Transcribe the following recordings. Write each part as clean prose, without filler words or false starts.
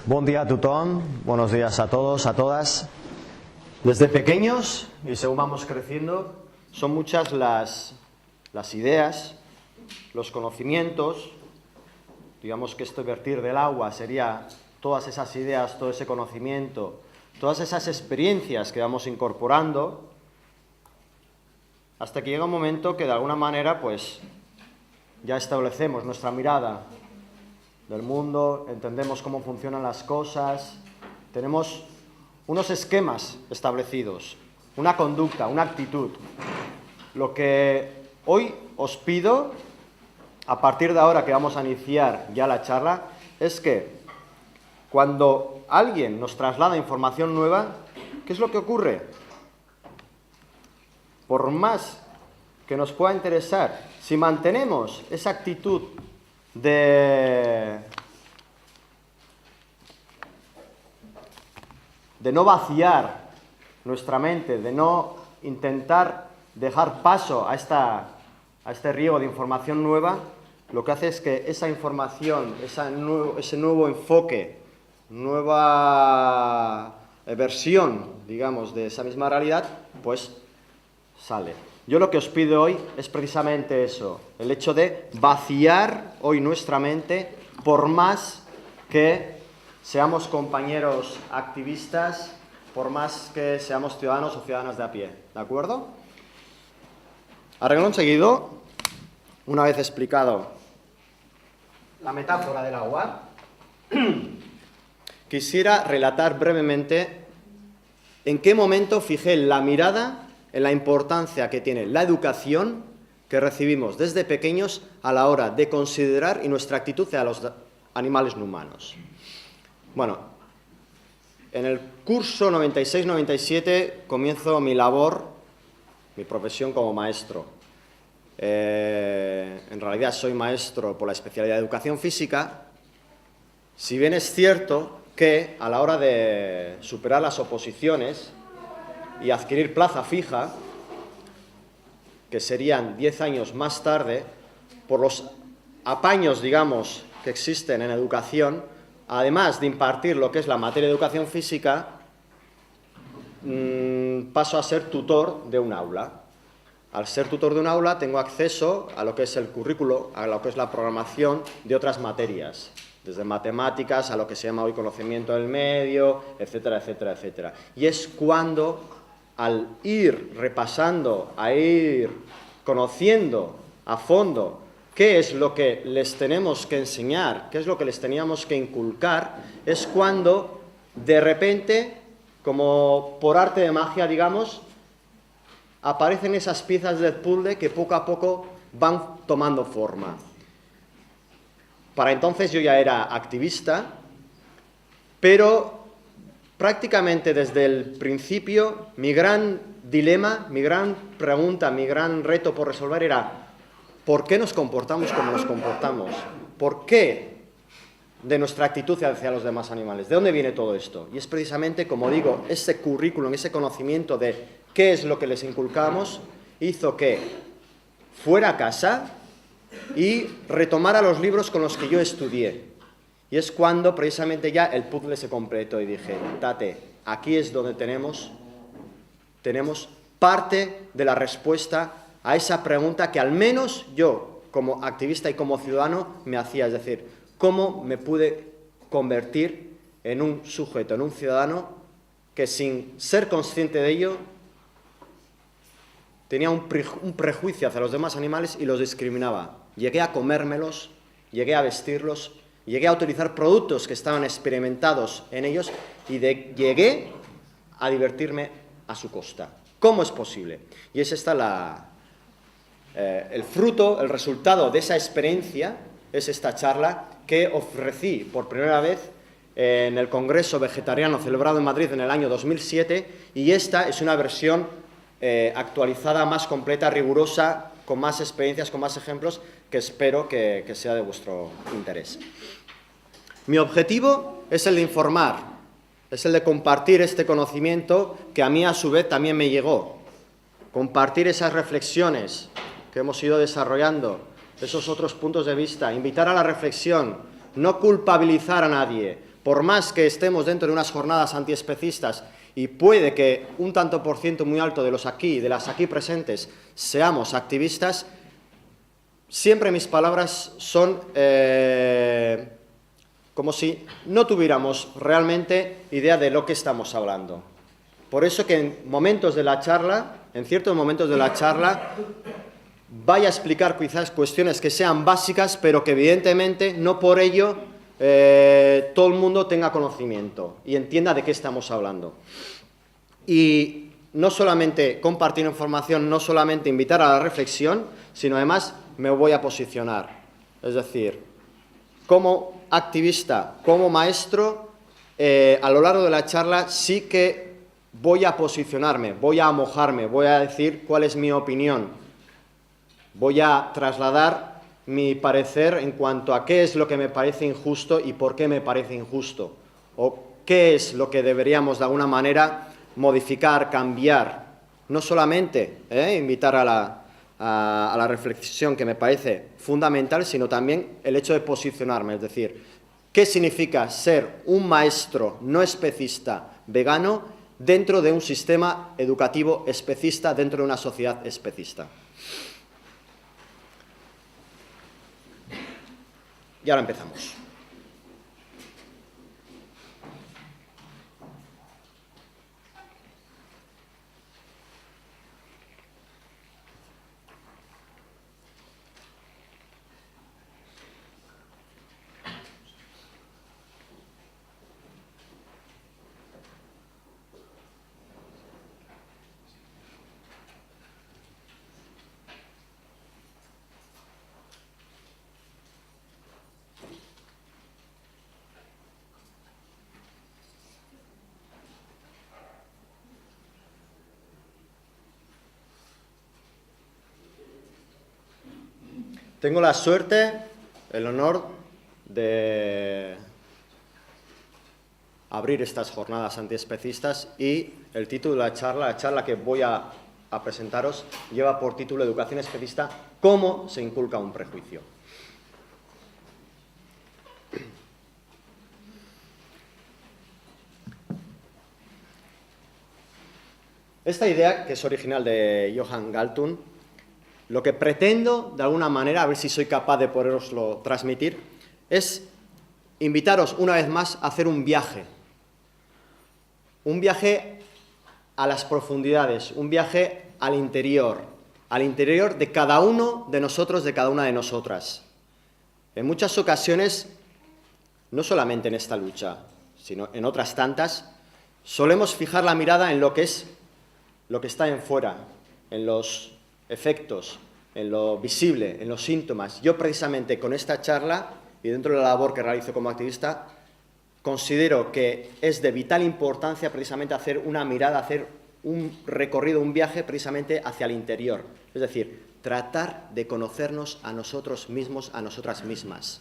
Buen día a tothom, buenos días a todos, a todas. Desde pequeños, y según vamos creciendo, son muchas las ideas, los conocimientos. Digamos que este vertir del agua sería todas esas ideas, todo ese conocimiento, todas esas experiencias que vamos incorporando, hasta que llega un momento que de alguna manera pues ya establecemos nuestra mirada del mundo, entendemos cómo funcionan las cosas, tenemos unos esquemas establecidos, una conducta, una actitud. Lo que hoy os pido, a partir de ahora que vamos a iniciar ya la charla, es que cuando alguien nos traslada información nueva, ¿qué es lo que ocurre? Por más que nos pueda interesar, si mantenemos esa actitud de no vaciar nuestra mente, de no intentar dejar paso a este riego de información nueva, lo que hace es que esa información, ese nuevo enfoque, nueva versión, digamos, de esa misma realidad, pues sale. Yo lo que os pido hoy es precisamente eso, el hecho de vaciar hoy nuestra mente, por más que seamos compañeros activistas, por más que seamos ciudadanos o ciudadanas de a pie, ¿de acuerdo? A renglón seguido, una vez explicado la metáfora del agua, quisiera relatar brevemente en qué momento fijé la mirada en la importancia que tiene la educación que recibimos desde pequeños a la hora de considerar y nuestra actitud hacia los animales no humanos. Bueno, en el curso 96-97 comienzo mi labor, mi profesión como maestro. En realidad soy maestro por la especialidad de educación física, si bien es cierto que a la hora de superar las oposiciones y adquirir plaza fija, que serían 10 años más tarde, por los apaños, digamos, que existen en educación, además de impartir lo que es la materia de educación física, paso a ser tutor de un aula. Al ser tutor de un aula tengo acceso a lo que es el currículo, a lo que es la programación de otras materias, desde matemáticas a lo que se llama hoy conocimiento del medio, etcétera, etcétera, etcétera. Y es cuando, al ir repasando, a ir conociendo a fondo qué es lo que les tenemos que enseñar, qué es lo que les teníamos que inculcar, es cuando de repente, como por arte de magia, digamos, aparecen esas piezas del puzzle que poco a poco van tomando forma. Para entonces yo ya era activista, pero prácticamente desde el principio mi gran dilema, mi gran pregunta, mi gran reto por resolver era ¿por qué nos comportamos como nos comportamos? ¿Por qué de nuestra actitud hacia los demás animales? ¿De dónde viene todo esto? Y es precisamente, como digo, ese currículum, ese conocimiento de qué es lo que les inculcamos, hizo que fuera a casa y retomara los libros con los que yo estudié. Y es cuando precisamente ya el puzzle se completó y dije, Tate, aquí es donde tenemos parte de la respuesta a esa pregunta que al menos yo, como activista y como ciudadano, me hacía. Es decir, ¿cómo me pude convertir en un sujeto, en un ciudadano que sin ser consciente de ello tenía un prejuicio hacia los demás animales y los discriminaba? Llegué a comérmelos, llegué a vestirlos, llegué a utilizar productos que estaban experimentados en ellos y llegué a divertirme a su costa. ¿Cómo es posible? Y es esta el fruto, el resultado de esa experiencia, es esta charla que ofrecí por primera vez en el Congreso Vegetariano celebrado en Madrid en el año 2007, y esta es una versión actualizada, más completa, rigurosa, con más experiencias, con más ejemplos, que espero que sea de vuestro interés. Mi objetivo es el de informar, es el de compartir este conocimiento que a mí a su vez también me llegó, compartir esas reflexiones que hemos ido desarrollando, esos otros puntos de vista, invitar a la reflexión, no culpabilizar a nadie, por más que estemos dentro de unas jornadas antiespecistas y puede que un tanto por ciento muy alto de las aquí presentes seamos activistas, siempre mis palabras son como si no tuviéramos realmente idea de lo que estamos hablando. Por eso que en ciertos momentos de la charla, vaya a explicar quizás cuestiones que sean básicas, pero que evidentemente no por ello todo el mundo tenga conocimiento y entienda de qué estamos hablando. Y no solamente compartir información, no solamente invitar a la reflexión, sino además me voy a posicionar. Es decir, como activista, como maestro, a lo largo de la charla sí que voy a posicionarme, voy a mojarme, voy a decir cuál es mi opinión, voy a trasladar mi parecer en cuanto a qué es lo que me parece injusto y por qué me parece injusto, o qué es lo que deberíamos de alguna manera modificar, cambiar. No solamente invitar a la reflexión, que me parece fundamental, sino también el hecho de posicionarme, es decir, qué significa ser un maestro no especista vegano dentro de un sistema educativo especista, dentro de una sociedad especista. Y ahora empezamos. Tengo la suerte, el honor de abrir estas jornadas antiespecistas y el título de la charla que voy a presentaros, lleva por título Educación especista, ¿cómo se inculca un prejuicio? Esta idea, que es original de Johann Galtung, lo que pretendo, de alguna manera, a ver si soy capaz de poderoslo transmitir, es invitaros una vez más a hacer un viaje a las profundidades, un viaje al interior de cada uno de nosotros, de cada una de nosotras. En muchas ocasiones, no solamente en esta lucha, sino en otras tantas, solemos fijar la mirada en lo que está en fuera, en los efectos, en lo visible, en los síntomas. Yo precisamente con esta charla y dentro de la labor que realizo como activista, considero que es de vital importancia precisamente hacer una mirada, hacer un recorrido, un viaje precisamente hacia el interior. Es decir, tratar de conocernos a nosotros mismos, a nosotras mismas.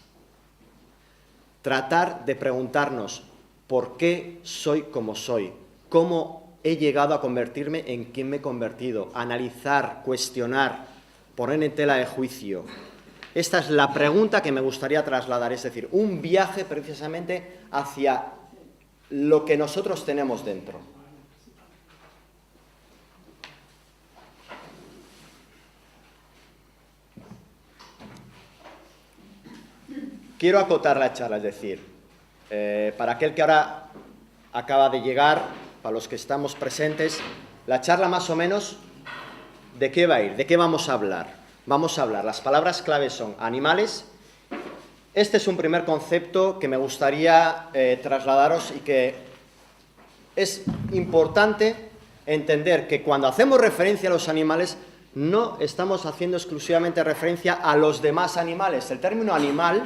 Tratar de preguntarnos por qué soy como soy, cómo he llegado a convertirme en quien me he convertido, analizar, cuestionar, poner en tela de juicio. Esta es la pregunta que me gustaría trasladar, es decir, un viaje precisamente hacia lo que nosotros tenemos dentro. Quiero acotar la charla, es decir, para aquel que ahora acaba de llegar, para los que estamos presentes, la charla más o menos, ¿de qué va a ir? ¿De qué vamos a hablar? Vamos a hablar, las palabras claves son animales. Este es un primer concepto que me gustaría trasladaros y que es importante entender que cuando hacemos referencia a los animales no estamos haciendo exclusivamente referencia a los demás animales. El término animal,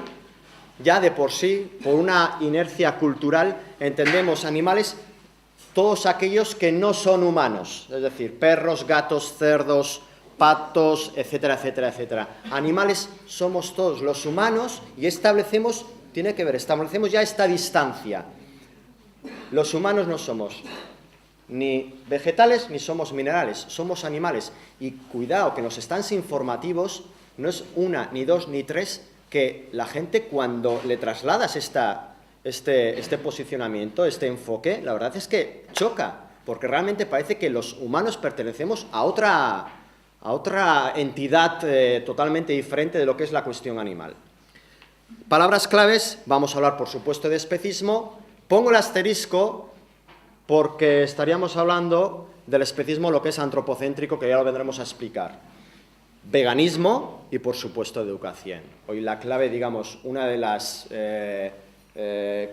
ya de por sí, por una inercia cultural, entendemos animales todos aquellos que no son humanos, es decir, perros, gatos, cerdos, patos, etcétera, etcétera, etcétera. Animales somos todos los humanos y establecemos ya esta distancia. Los humanos no somos ni vegetales ni somos minerales, somos animales. Y cuidado, que los stands informativos no es una, ni dos, ni tres, que la gente cuando le trasladas esta este posicionamiento, este enfoque, la verdad es que choca, porque realmente parece que los humanos pertenecemos a otra entidad totalmente diferente de lo que es la cuestión animal. Palabras claves, vamos a hablar por supuesto de especismo. Pongo el asterisco porque estaríamos hablando del especismo, lo que es antropocéntrico, que ya lo vendremos a explicar. Veganismo y por supuesto educación. Hoy la clave, digamos, una de las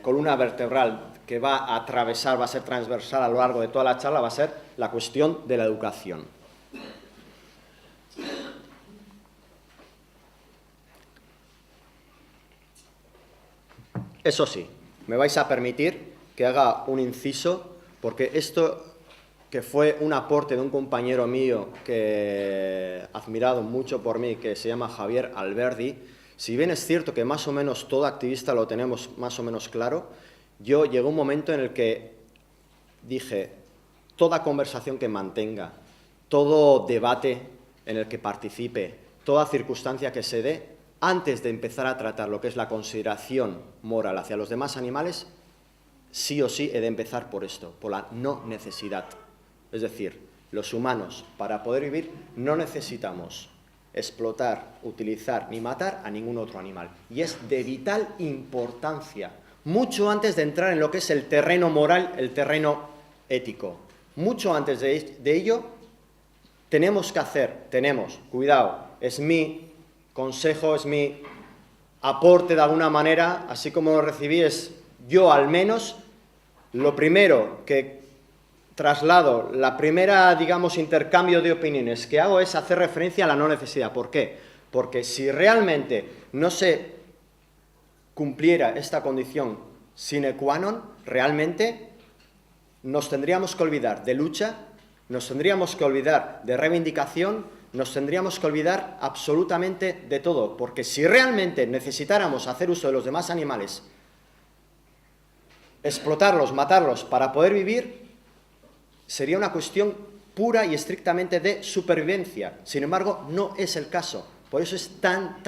columna vertebral que va a atravesar, va a ser transversal a lo largo de toda la charla, va a ser la cuestión de la educación. Eso sí, me vais a permitir que haga un inciso, porque esto que fue un aporte de un compañero mío que admirado mucho por mí, que se llama Javier Alberdi, si bien es cierto que más o menos todo activista lo tenemos más o menos claro, yo llegó un momento en el que dije, toda conversación que mantenga, todo debate en el que participe, toda circunstancia que se dé, antes de empezar a tratar lo que es la consideración moral hacia los demás animales, sí o sí he de empezar por esto, por la no necesidad. Es decir, los humanos, para poder vivir, no necesitamos explotar, utilizar ni matar a ningún otro animal. Y es de vital importancia, mucho antes de entrar en lo que es el terreno moral, el terreno ético. Mucho antes de ello, cuidado, es mi consejo, es mi aporte de alguna manera, así como lo recibí, es yo al menos, lo primero que traslado, la primera, digamos, intercambio de opiniones que hago es hacer referencia a la no necesidad. ¿Por qué? Porque si realmente no se cumpliera esta condición sine qua non, realmente nos tendríamos que olvidar de lucha, nos tendríamos que olvidar de reivindicación, nos tendríamos que olvidar absolutamente de todo, porque si realmente necesitáramos hacer uso de los demás animales, explotarlos, matarlos para poder vivir, sería una cuestión pura y estrictamente de supervivencia. Sin embargo, no es el caso. Por eso es tan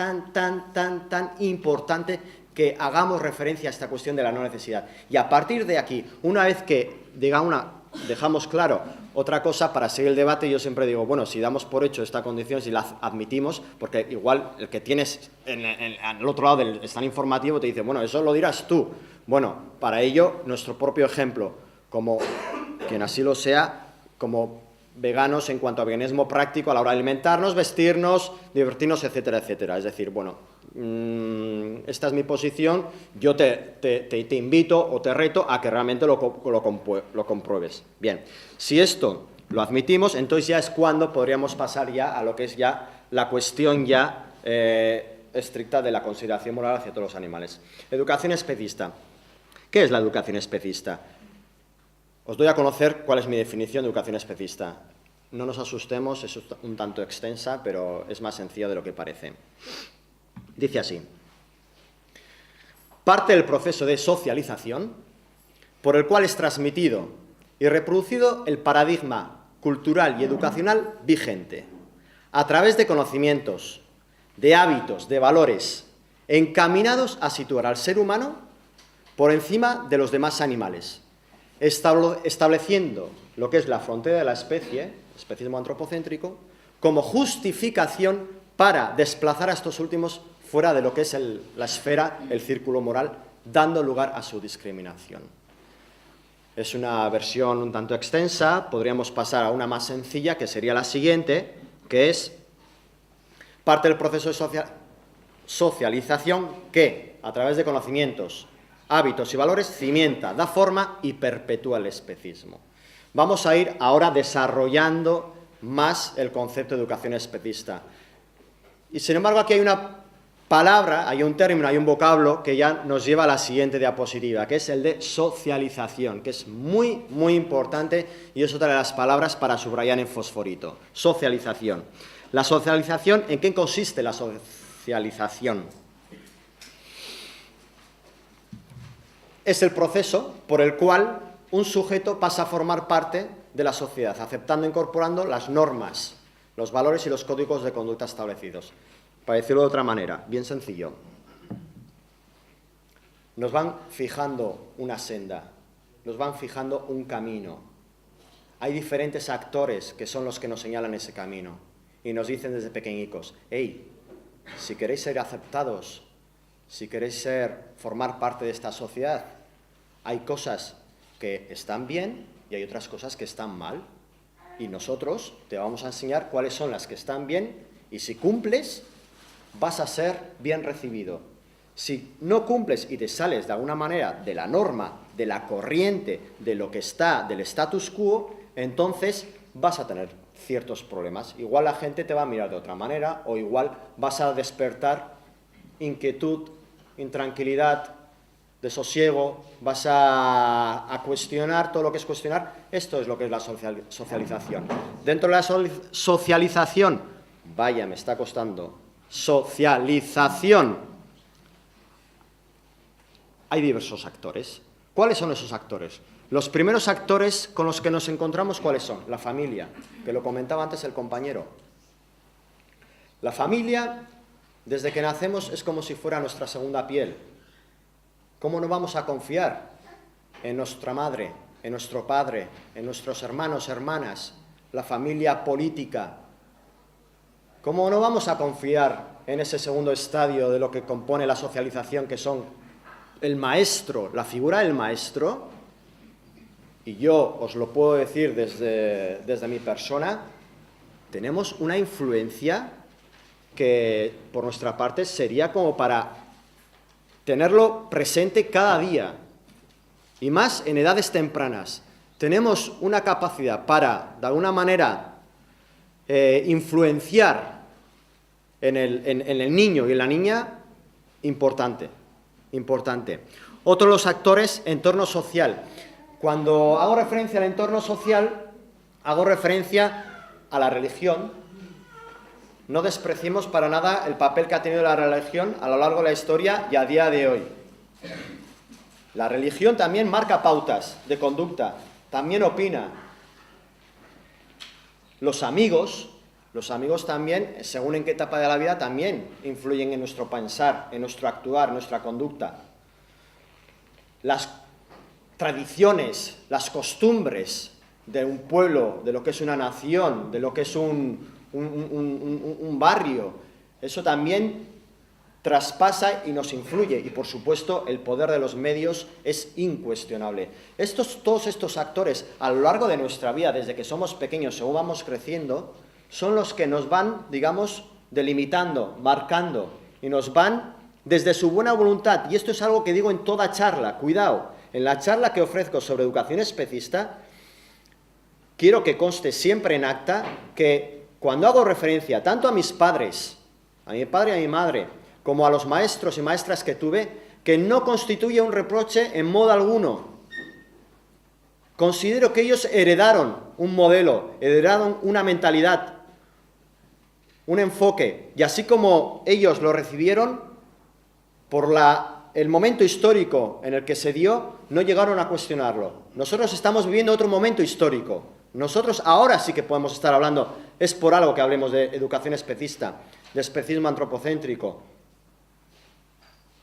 importante que hagamos referencia a esta cuestión de la no necesidad. Y a partir de aquí, una vez que dejamos claro otra cosa, para seguir el debate, yo siempre digo, bueno, si damos por hecho esta condición, si la admitimos, porque igual el que tienes al otro lado del stand informativo te dice, bueno, eso lo dirás tú. Bueno, para ello, nuestro propio ejemplo, como quien así lo sea, como veganos en cuanto a veganismo práctico a la hora de alimentarnos, vestirnos, divertirnos, etcétera, etcétera. Es decir, bueno, esta es mi posición, yo te invito o te reto a que realmente lo compruebes. Bien, si esto lo admitimos, entonces ya es cuando podríamos pasar ya a lo que es ya la cuestión ya estricta de la consideración moral hacia todos los animales. Educación especista. ¿Qué es la educación especista? Os doy a conocer cuál es mi definición de educación especista. No nos asustemos, es un tanto extensa, pero es más sencilla de lo que parece. Dice así: parte del proceso de socialización por el cual es transmitido y reproducido el paradigma cultural y educacional vigente, a través de conocimientos, de hábitos, de valores, encaminados a situar al ser humano por encima de los demás animales, estableciendo lo que es la frontera de la especie, especismo antropocéntrico, como justificación para desplazar a estos últimos fuera de lo que es la esfera, el círculo moral, dando lugar a su discriminación. Es una versión un tanto extensa, podríamos pasar a una más sencilla, que sería la siguiente, que es parte del proceso de socialización que, a través de conocimientos, hábitos y valores, cimienta, da forma y perpetúa el especismo. Vamos a ir ahora desarrollando más el concepto de educación especista. Y sin embargo, aquí hay una palabra, hay un término, hay un vocablo que ya nos lleva a la siguiente diapositiva, que es el de socialización, que es muy, muy importante y es otra de las palabras para subrayar en fosforito. Socialización. La socialización, ¿en qué consiste la socialización? Es el proceso por el cual un sujeto pasa a formar parte de la sociedad, aceptando e incorporando las normas, los valores y los códigos de conducta establecidos. Para decirlo de otra manera, bien sencillo. nos van fijando una senda, nos van fijando un camino. Hay diferentes actores que son los que nos señalan ese camino y nos dicen desde pequeñicos, hey, si queréis ser aceptados, si queréis formar parte de esta sociedad, hay cosas que están bien y hay otras cosas que están mal. Y nosotros te vamos a enseñar cuáles son las que están bien y si cumples, vas a ser bien recibido. Si no cumples y te sales de alguna manera de la norma, de la corriente, de lo que está, del status quo, entonces vas a tener ciertos problemas. Igual la gente te va a mirar de otra manera o igual vas a despertar inquietud, intranquilidad, desosiego, vas a cuestionar todo lo que es cuestionar. Esto es lo que es la socialización. Dentro de la socialización, vaya, me está costando, socialización, hay diversos actores. ¿Cuáles son esos actores? Los primeros actores con los que nos encontramos, ¿cuáles son? La familia, que lo comentaba antes el compañero. La familia, desde que nacemos, es como si fuera nuestra segunda piel. ¿Cómo no vamos a confiar en nuestra madre, en nuestro padre, en nuestros hermanos, hermanas, la familia política? ¿Cómo no vamos a confiar en ese segundo estadio de lo que compone la socialización, que son el maestro, la figura del maestro? Y yo os lo puedo decir desde mi persona, tenemos una influencia que por nuestra parte sería como para tenerlo presente cada día, y más en edades tempranas. Tenemos una capacidad para, de alguna manera, influenciar en el niño y en la niña importante. Otro de los actores, entorno social. Cuando hago referencia al entorno social, hago referencia a la religión. No despreciemos para nada el papel que ha tenido la religión a lo largo de la historia y a día de hoy. La religión también marca pautas de conducta, también opina. Los amigos también, según en qué etapa de la vida, también influyen en nuestro pensar, en nuestro actuar, en nuestra conducta. Las tradiciones, las costumbres de un pueblo, de lo que es una nación, de lo que es un barrio, eso también traspasa y nos influye. Y, por supuesto, el poder de los medios es incuestionable. Todos estos actores, a lo largo de nuestra vida, desde que somos pequeños, según vamos creciendo, son los que nos van, digamos, delimitando, marcando, y nos van desde su buena voluntad. Y esto es algo que digo en toda charla, cuidado, en la charla que ofrezco sobre educación especista, quiero que conste siempre en acta que cuando hago referencia tanto a mis padres, a mi padre y a mi madre, como a los maestros y maestras que tuve, que no constituye un reproche en modo alguno. Considero que ellos heredaron un modelo, heredaron una mentalidad, un enfoque, y así como ellos lo recibieron, por el momento histórico en el que se dio, no llegaron a cuestionarlo. Nosotros estamos viviendo otro momento histórico. Nosotros ahora sí que podemos estar hablando, es por algo que hablemos de educación especista, de especismo antropocéntrico.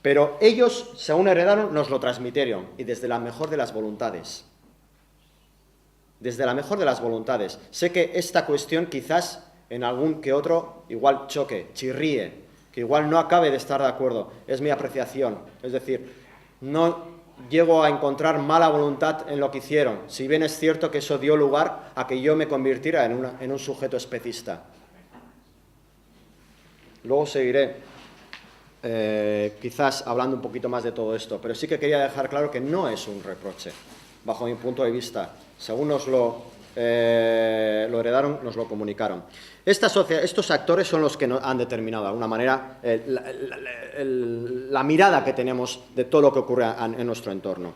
Pero ellos, según heredaron, nos lo transmitieron, y desde la mejor de las voluntades. Desde la mejor de las voluntades. Sé que esta cuestión quizás en algún que otro igual choque, chirríe, que igual no acabe de estar de acuerdo. Es mi apreciación. Es decir, no llego a encontrar mala voluntad en lo que hicieron, si bien es cierto que eso dio lugar a que yo me convirtiera en un sujeto especista. Luego seguiré, quizás hablando un poquito más de todo esto, pero sí que quería dejar claro que no es un reproche, bajo mi punto de vista. Según nos lo heredaron, nos lo comunicaron. Estos actores son los que han determinado de alguna manera la mirada que tenemos de todo lo que ocurre en nuestro entorno.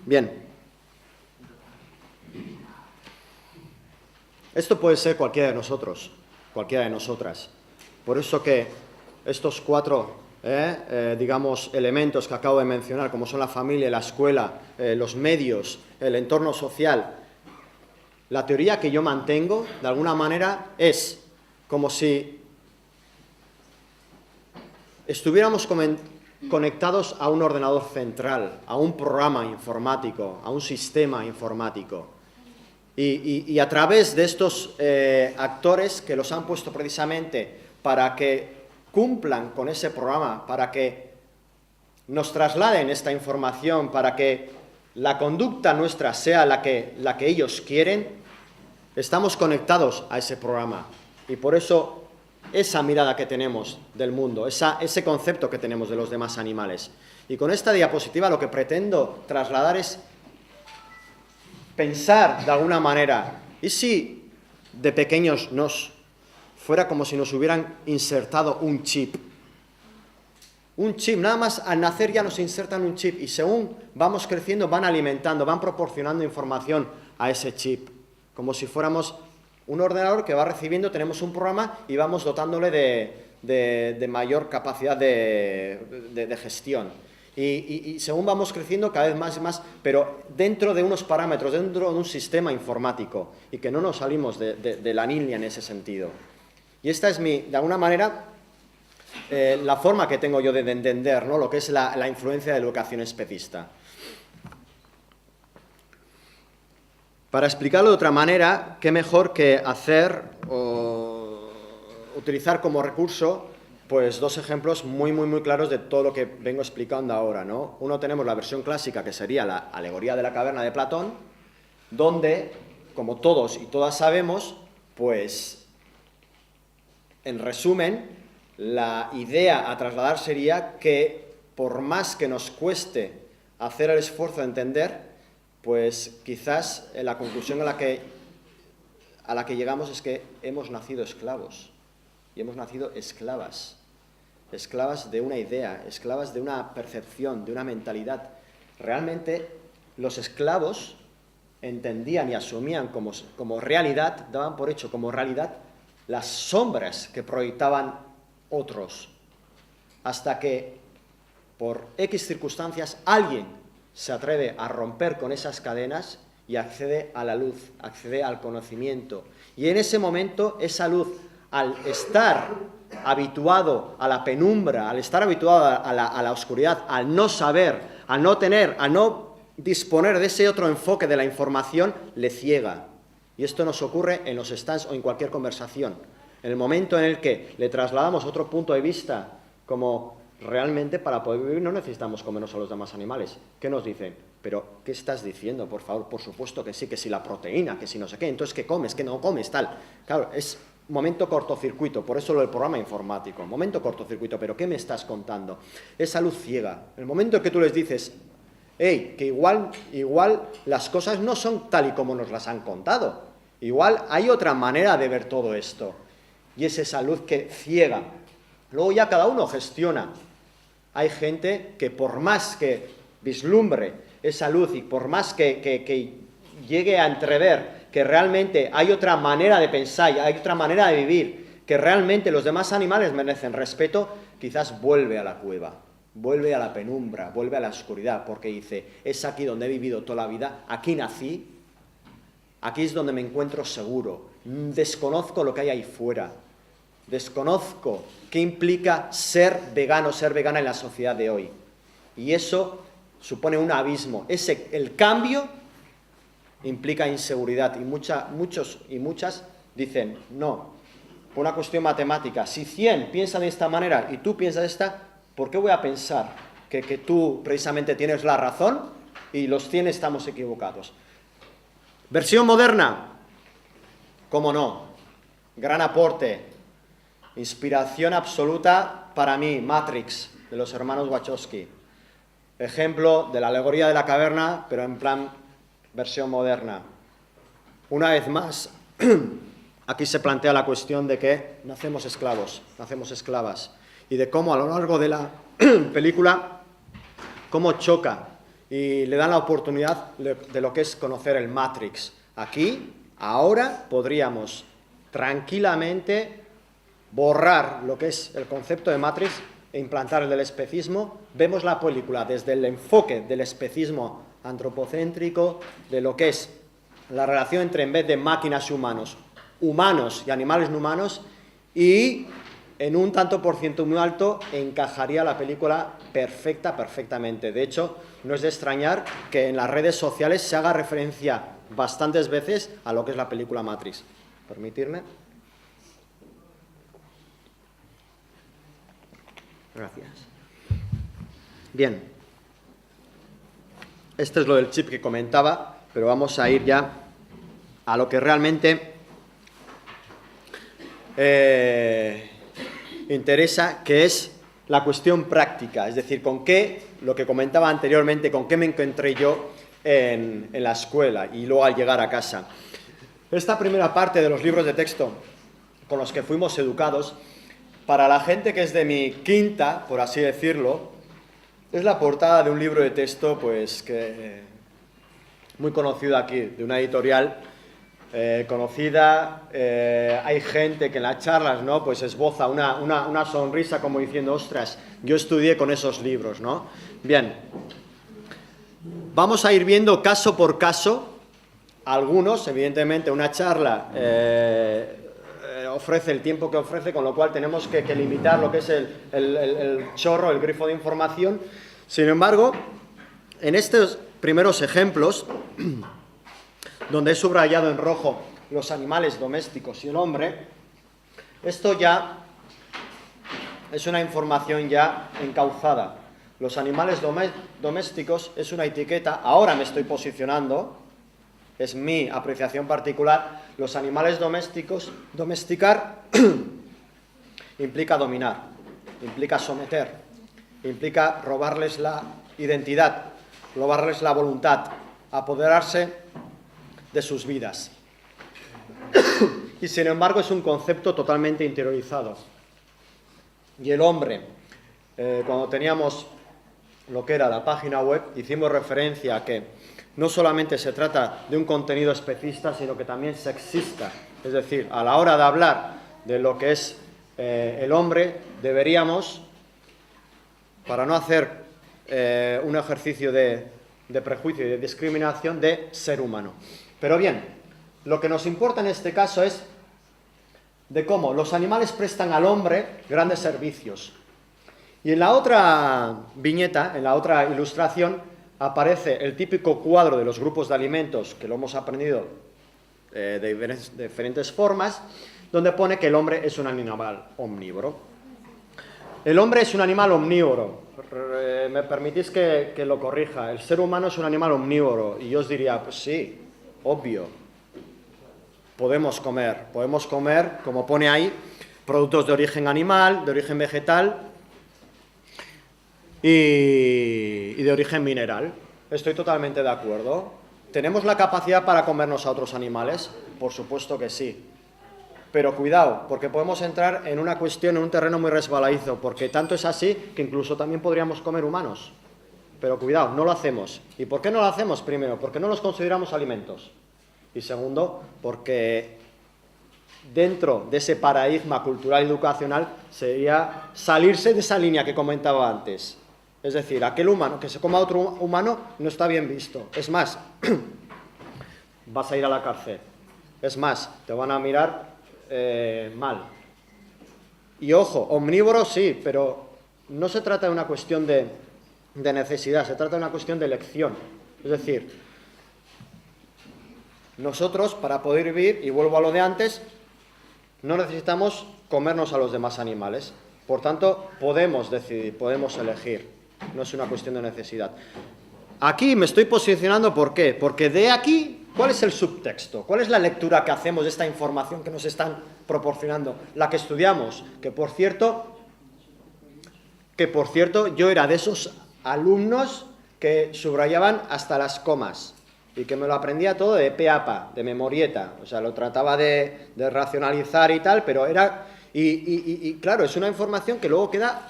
Bien. Esto puede ser cualquiera de nosotros, cualquiera de nosotras. Por eso que estos cuatro digamos, elementos que acabo de mencionar, como son la familia, la escuela, los medios, el entorno social, la teoría que yo mantengo, de alguna manera, es como si estuviéramos conectados a un ordenador central, a un programa informático, a un sistema informático. Y a través de estos actores que los han puesto precisamente para que cumplan con ese programa, para que nos trasladen esta información, para que la conducta nuestra sea la que ellos quieren, estamos conectados a ese programa. Y por eso esa mirada que tenemos del mundo, ese concepto que tenemos de los demás animales. Y con esta diapositiva lo que pretendo trasladar es pensar de alguna manera, ¿y si de pequeños fuera como si nos hubieran insertado un chip? Un chip, nada más al nacer ya nos insertan un chip y según vamos creciendo van alimentando, van proporcionando información a ese chip, como si fuéramos un ordenador que va recibiendo, tenemos un programa y vamos dotándole de mayor capacidad de gestión. Y según vamos creciendo cada vez más y más, pero dentro de unos parámetros, dentro de un sistema informático, y que no nos salimos de la línea en ese sentido. Y esta es de alguna manera, la forma que tengo yo de entender, ¿no?, lo que es la influencia de la educación especista. Para explicarlo de otra manera, qué mejor que hacer o utilizar como recurso pues dos ejemplos muy claros de todo lo que vengo explicando ahora, ¿no? Uno tenemos la versión clásica, que sería la alegoría de la caverna de Platón, donde, como todos y todas sabemos, pues, en resumen, la idea a trasladar sería que, por más que nos cueste hacer el esfuerzo de entender, pues quizás la conclusión a la que llegamos es que hemos nacido esclavos y hemos nacido esclavas de una idea, esclavas de una percepción, de una mentalidad. Realmente los esclavos entendían y asumían como realidad, daban por hecho como realidad las sombras que proyectaban otros, hasta que por X circunstancias alguien se atreve a romper con esas cadenas y accede a la luz, accede al conocimiento. Y en ese momento, esa luz, al estar habituado a la penumbra, al estar habituado a la oscuridad, al no saber, al no disponer de ese otro enfoque de la información, le ciega. Y esto nos ocurre en los stands o en cualquier conversación. En el momento en el que le trasladamos otro punto de vista, como realmente para poder vivir no necesitamos comernos a los demás animales. ¿Qué nos dicen? Pero, ¿qué estás diciendo? Por favor, por supuesto que sí, que si la proteína, que si no sé qué, entonces ¿qué comes? ¿Qué no comes? Tal. Claro, es momento cortocircuito, por eso lo del programa informático. Momento cortocircuito, pero ¿qué me estás contando? Esa luz ciega. El momento en que tú les dices, hey, que igual las cosas no son tal y como nos las han contado. Igual hay otra manera de ver todo esto. Y es esa luz que ciega. Luego ya cada uno gestiona. Hay gente que por más que vislumbre esa luz y por más que llegue a entrever que realmente hay otra manera de pensar, hay otra manera de vivir, que realmente los demás animales merecen respeto, quizás vuelve a la cueva, vuelve a la penumbra, vuelve a la oscuridad, porque dice, es aquí donde he vivido toda la vida, aquí nací, aquí es donde me encuentro seguro, desconozco lo que hay ahí fuera, desconozco qué implica ser vegano, ser vegana en la sociedad de hoy. Y eso supone un abismo. El cambio implica inseguridad. Y muchos y muchas dicen, no, por una cuestión matemática, si 100 piensan de esta manera y tú piensas de esta, ¿por qué voy a pensar que tú precisamente tienes la razón y los 100 estamos equivocados? Versión moderna, ¿cómo no? Gran aporte. Inspiración absoluta para mí, Matrix, de los hermanos Wachowski. Ejemplo de la alegoría de la caverna, pero en plan versión moderna. Una vez más, aquí se plantea la cuestión de que nacemos esclavos, nacemos esclavas, y de cómo a lo largo de la película, cómo choca, y le dan la oportunidad de lo que es conocer el Matrix. Aquí, ahora, podríamos tranquilamente borrar lo que es el concepto de Matrix e implantar el del especismo. Vemos la película desde el enfoque del especismo antropocéntrico, de lo que es la relación entre, en vez de máquinas y humanos y animales no humanos, y en un tanto por ciento muy alto encajaría la película perfectamente. De hecho, no es de extrañar que en las redes sociales se haga referencia bastantes veces a lo que es la película Matrix. Permitirme. Gracias. Bien. Este es lo del chip que comentaba, pero vamos a ir ya a lo que realmente interesa, que es la cuestión práctica, es decir, con qué, lo que comentaba anteriormente, con qué me encontré yo en la escuela y luego al llegar a casa. Esta primera parte de los libros de texto con los que fuimos educados, para la gente que es de mi quinta, por así decirlo, es la portada de un libro de texto pues muy conocido aquí, de una editorial conocida. Hay gente que en las charlas, ¿no?, pues esboza una sonrisa como diciendo, ostras, yo estudié con esos libros, ¿no? Bien, vamos a ir viendo caso por caso. Algunos, evidentemente, una charla ofrece el tiempo que ofrece, con lo cual tenemos que limitar lo que es el chorro, el grifo de información. Sin embargo, en estos primeros ejemplos, donde he subrayado en rojo los animales domésticos y el hombre, esto ya es una información ya encauzada. Los animales domésticos es una etiqueta, ahora me estoy posicionando, es mi apreciación particular. Los animales domésticos, domesticar, implica dominar, implica someter, implica robarles la identidad, robarles la voluntad, apoderarse de sus vidas. Y sin embargo es un concepto totalmente interiorizado. Y el hombre, cuando teníamos lo que era la página web, hicimos referencia a que no solamente se trata de un contenido especista, sino que también sexista. Es decir, a la hora de hablar de lo que es el hombre, deberíamos, para no hacer un ejercicio de prejuicio y de discriminación, de ser humano. Pero bien, lo que nos importa en este caso es de cómo los animales prestan al hombre grandes servicios. Y en la otra viñeta, en la otra ilustración, aparece el típico cuadro de los grupos de alimentos, que lo hemos aprendido de diferentes formas, donde pone que el hombre es un animal omnívoro. El hombre es un animal omnívoro. Me permitís que lo corrija. El ser humano es un animal omnívoro. Y yo os diría, pues sí, obvio. Podemos comer, como pone ahí, productos de origen animal, de origen vegetal y de origen mineral. Estoy totalmente de acuerdo. ¿Tenemos la capacidad para comernos a otros animales? Por supuesto que sí. Pero cuidado, porque podemos entrar en una cuestión, en un terreno muy resbaladizo, porque tanto es así que incluso también podríamos comer humanos. Pero cuidado, no lo hacemos. ¿Y por qué no lo hacemos? Primero, porque no los consideramos alimentos. Y segundo, porque dentro de ese paradigma cultural y educacional sería salirse de esa línea que comentaba antes. Es decir, aquel humano que se coma a otro humano no está bien visto. Es más, vas a ir a la cárcel. Es más, te van a mirar mal. Y ojo, omnívoro sí, pero no se trata de una cuestión de necesidad, se trata de una cuestión de elección. Es decir, nosotros, para poder vivir, y vuelvo a lo de antes, no necesitamos comernos a los demás animales. Por tanto, podemos decidir, podemos elegir. No es una cuestión de necesidad. Aquí me estoy posicionando, ¿por qué? Porque de aquí, ¿cuál es el subtexto? ¿Cuál es la lectura que hacemos de esta información que nos están proporcionando? La que estudiamos, que por cierto, yo era de esos alumnos que subrayaban hasta las comas. Y que me lo aprendía todo de pe a pa, de memorieta. O sea, lo trataba de racionalizar y tal, pero era... Y claro, es una información que luego queda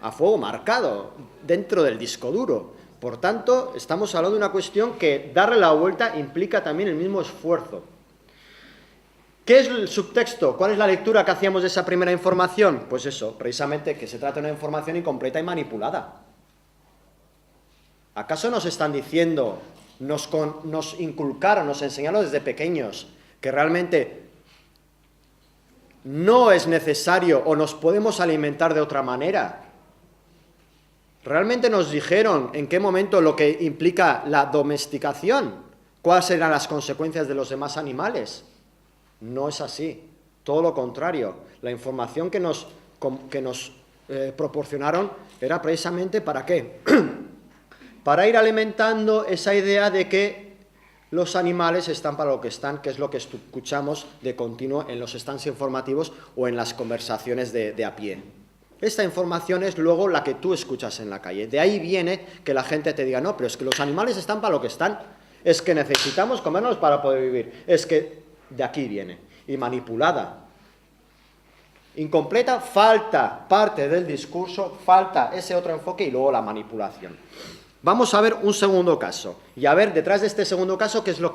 a fuego marcado dentro del disco duro. Por tanto, estamos hablando de una cuestión que darle la vuelta implica también el mismo esfuerzo. ¿Qué es el subtexto? ¿Cuál es la lectura que hacíamos de esa primera información? Pues eso, precisamente que se trata de una información incompleta y manipulada. ¿Acaso nos están diciendo, nos inculcaron, nos enseñaron desde pequeños que realmente no es necesario o nos podemos alimentar de otra manera. ¿Realmente nos dijeron en qué momento lo que implica la domesticación? ¿Cuáles serán las consecuencias de los demás animales? No es así. Todo lo contrario. La información que nos proporcionaron era precisamente ¿para qué? Para ir alimentando esa idea de que los animales están para lo que están, que es lo que escuchamos de continuo en los stands informativos o en las conversaciones de a pie. Esta información es luego la que tú escuchas en la calle. De ahí viene que la gente te diga, no, pero es que los animales están para lo que están, es que necesitamos comernos para poder vivir, es que de aquí viene. Y manipulada. Incompleta, falta parte del discurso, falta ese otro enfoque y luego la manipulación. Vamos a ver un segundo caso y a ver detrás de este segundo caso qué es lo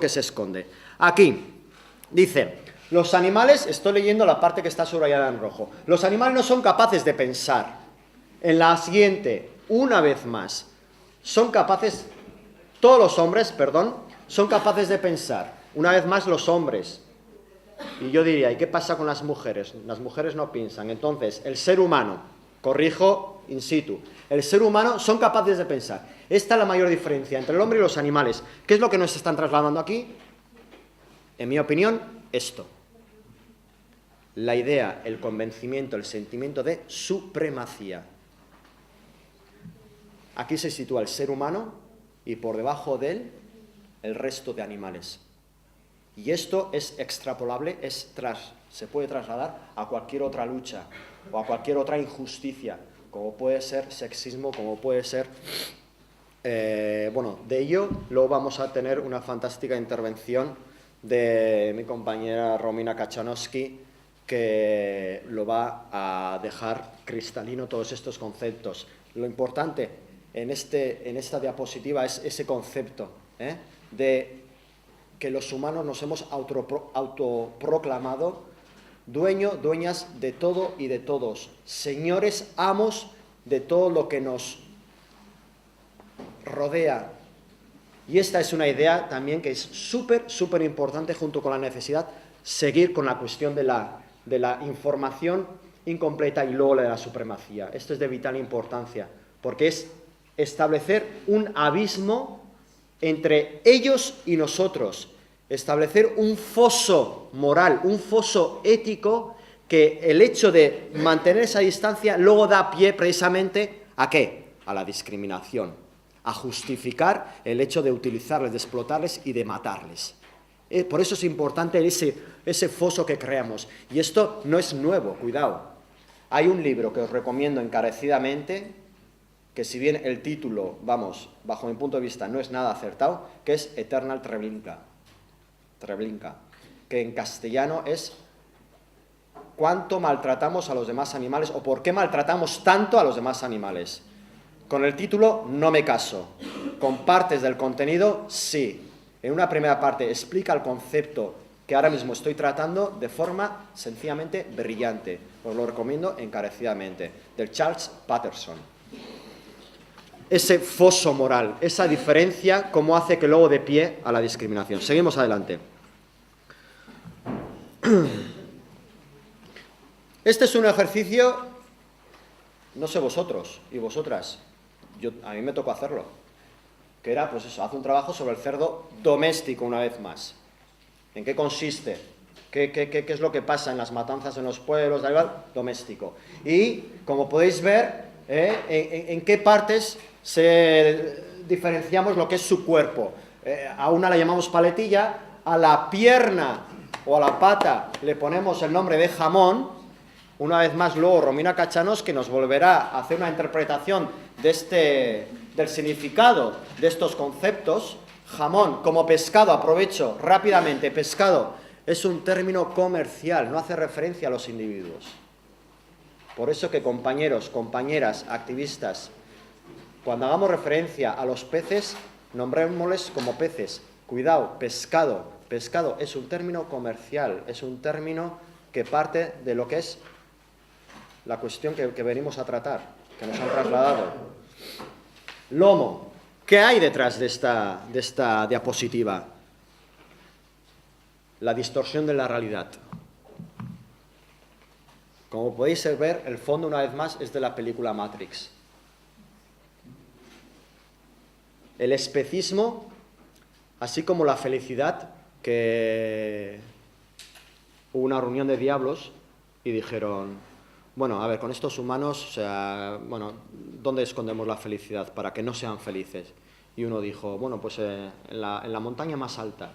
que se esconde. Aquí dice, los animales, estoy leyendo la parte que está subrayada en rojo, los animales no son capaces de pensar. En la siguiente, una vez más, son capaces, todos los hombres, perdón, son capaces de pensar. Una vez más los hombres. Y yo diría, ¿y qué pasa con las mujeres? Las mujeres no piensan. Entonces, el ser humano, corrijo in situ, el ser humano son capaces de pensar. Esta es la mayor diferencia entre el hombre y los animales. ¿Qué es lo que nos están trasladando aquí? En mi opinión, esto. La idea, el convencimiento, el sentimiento de supremacía. Aquí se sitúa el ser humano y por debajo de él el resto de animales. Y esto es extrapolable, se puede trasladar a cualquier otra lucha o a cualquier otra injusticia, como puede ser sexismo, como puede ser... de ello luego vamos a tener una fantástica intervención de mi compañera Romina Kachanowski, que lo va a dejar cristalino todos estos conceptos. Lo importante en esta diapositiva es ese concepto de que los humanos nos hemos autoproclamado dueñas de todo y de todos, señores, amos de todo lo que nos rodea. Y esta es una idea también que es súper importante, junto con la necesidad seguir con la cuestión de la información incompleta y luego la de la supremacía. Esto es de vital importancia, porque es establecer un abismo entre ellos y nosotros, establecer un foso moral, un foso ético, que el hecho de mantener esa distancia luego da pie precisamente ¿a qué? A la discriminación, a justificar el hecho de utilizarles, de explotarles y de matarles. Por eso es importante ese foso que creamos. Y esto no es nuevo, cuidado. Hay un libro que os recomiendo encarecidamente, que si bien el título, bajo mi punto de vista, no es nada acertado, que es Eternal Treblinka, que en castellano es ¿cuánto maltratamos a los demás animales o por qué maltratamos tanto a los demás animales? Con el título no me caso, con partes del contenido sí. En una primera parte explica el concepto que ahora mismo estoy tratando de forma sencillamente brillante. Os lo recomiendo encarecidamente, del Charles Patterson. Ese foso moral, esa diferencia, cómo hace que luego dé pie a la discriminación. Seguimos adelante. Este es un ejercicio, no sé vosotros y vosotras, a mí me tocó hacerlo, que era, pues eso, hace un trabajo sobre el cerdo doméstico una vez más. ¿En qué consiste? ¿Qué es lo que pasa en las matanzas en los pueblos? Da igual, doméstico. Y, como podéis ver, en qué partes diferenciamos lo que es su cuerpo. A una la llamamos paletilla, a la pierna o a la pata le ponemos el nombre de jamón. Una vez más, luego Romina Kachanowski nos volverá a hacer una interpretación del significado de estos conceptos. Jamón como pescado, aprovecho rápidamente, pescado es un término comercial, no hace referencia a los individuos. Por eso que compañeros, compañeras, activistas, cuando hagamos referencia a los peces, nombrémosles como peces. Cuidado, pescado. Pescado es un término comercial, es un término que parte de lo que es la cuestión que venimos a tratar, que nos han trasladado. Lomo. ¿Qué hay detrás de esta diapositiva? La distorsión de la realidad. Como podéis ver, el fondo, una vez más, es de la película Matrix. El especismo, así como la felicidad, que hubo una reunión de diablos y dijeron, bueno, a ver, con estos humanos, o sea, bueno, ¿dónde escondemos la felicidad para que no sean felices? Y uno dijo, bueno, pues en la montaña más alta.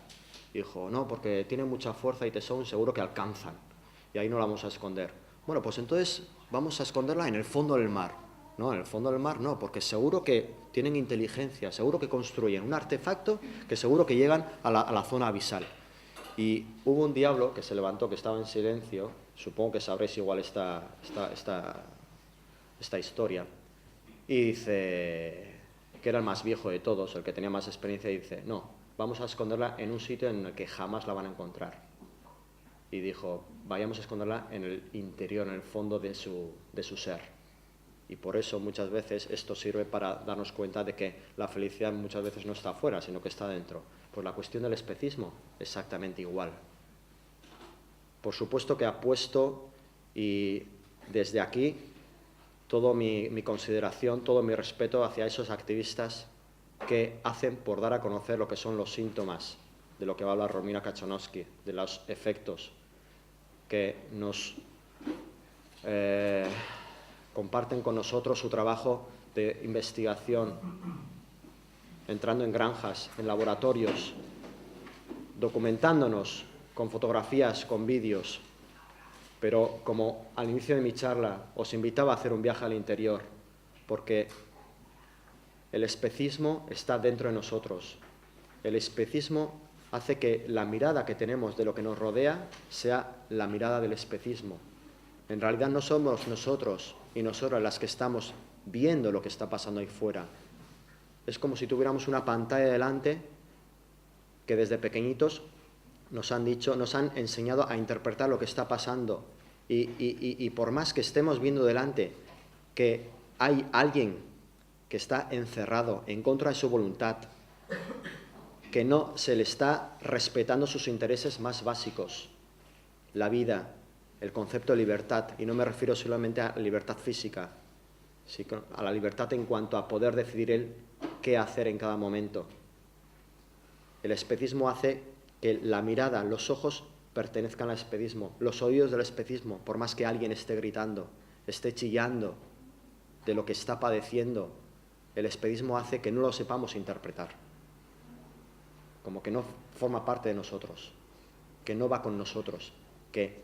Dijo, no, porque tienen mucha fuerza y tesón, seguro que alcanzan. Y ahí no la vamos a esconder. Bueno, pues entonces vamos a esconderla en el fondo del mar. No, en el fondo del mar no, porque seguro que tienen inteligencia, seguro que construyen un artefacto que seguro que llegan a la zona abisal. Y hubo un diablo que se levantó, que estaba en silencio, supongo que sabréis igual esta historia, y dice, que era el más viejo de todos, el que tenía más experiencia, y dice, no, vamos a esconderla en un sitio en el que jamás la van a encontrar. Y dijo, vayamos a esconderla en el interior, en el fondo de su ser. Y por eso muchas veces esto sirve para darnos cuenta de que la felicidad muchas veces no está afuera, sino que está dentro. Pues la cuestión del especismo, exactamente igual. Por supuesto que apuesto, y desde aquí, toda mi consideración, todo mi respeto hacia esos activistas que hacen por dar a conocer lo que son los síntomas, de lo que va a hablar Romina Kaczonowski, de los efectos que nos comparten con nosotros su trabajo de investigación, entrando en granjas, en laboratorios, documentándonos con fotografías, con vídeos. Pero como al inicio de mi charla os invitaba a hacer un viaje al interior, porque el especismo está dentro de nosotros. El especismo hace que la mirada que tenemos de lo que nos rodea sea la mirada del especismo. En realidad no somos nosotros y nosotras las que estamos viendo lo que está pasando ahí fuera. Es como si tuviéramos una pantalla delante que desde pequeñitos nos han enseñado a interpretar lo que está pasando. Y por más que estemos viendo delante que hay alguien que está encerrado en contra de su voluntad, que no se le está respetando sus intereses más básicos, la vida, el concepto de libertad, y no me refiero solamente a libertad física, sino a la libertad en cuanto a poder decidir él qué hacer en cada momento. El especismo hace que la mirada, los ojos pertenezcan al especismo, los oídos del especismo, por más que alguien esté gritando, esté chillando de lo que está padeciendo, el especismo hace que no lo sepamos interpretar, como que no forma parte de nosotros, que no va con nosotros, que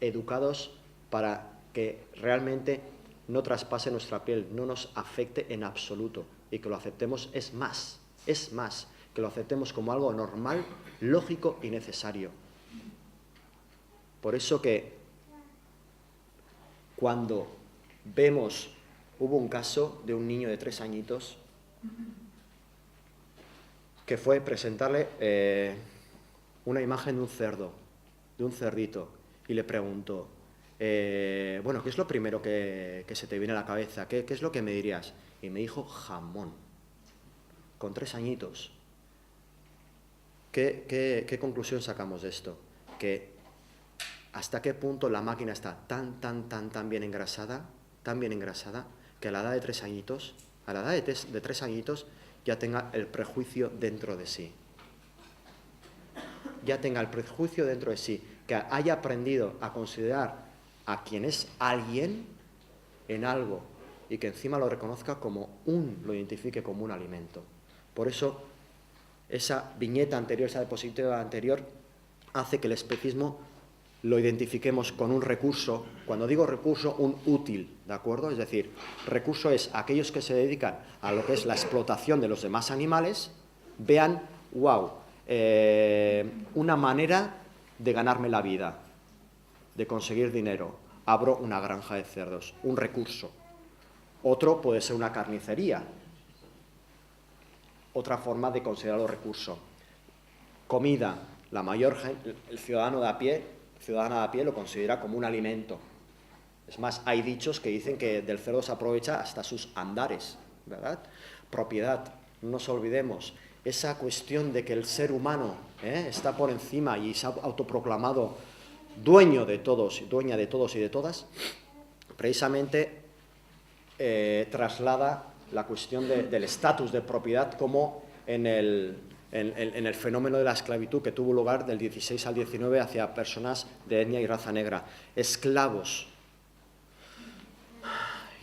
educados para que realmente no traspase nuestra piel, no nos afecte en absoluto, y que lo aceptemos es más, que lo aceptemos como algo normal, lógico y necesario. Por eso que cuando vemos, hubo un caso de un niño de 3 añitos que fue presentarle una imagen de un cerdo, de un cerdito, y le preguntó, bueno, ¿qué es lo primero que se te viene a la cabeza? ¿Qué es lo que me dirías? Y me dijo jamón, con 3 añitos. ¿Qué conclusión sacamos de esto? Que hasta qué punto la máquina está tan bien engrasada, que a la edad de 3 añitos, ya tenga el prejuicio dentro de sí. Que haya aprendido a considerar a quien es alguien en algo y que encima lo reconozca lo identifique como un alimento. Por eso, esa viñeta anterior, esa diapositiva anterior, hace que el especismo lo identifiquemos con un recurso. Cuando digo recurso, un útil, ¿de acuerdo? Es decir, recurso es aquellos que se dedican a lo que es la explotación de los demás animales, vean, wow, una manera de ganarme la vida, de conseguir dinero. Abro una granja de cerdos, un recurso. Otro puede ser una carnicería, otra forma de considerarlo recurso. Comida, el ciudadano de a pie lo considera como un alimento. Es más, hay dichos que dicen que del cerdo se aprovecha hasta sus andares, ¿verdad? Propiedad, no nos olvidemos, esa cuestión de que el ser humano está por encima y se ha autoproclamado dueño de todos, dueña de todos y de todas, precisamente traslada la cuestión del estatus de propiedad como en el fenómeno de la esclavitud que tuvo lugar del 16 al 19 hacia personas de etnia y raza negra. Esclavos.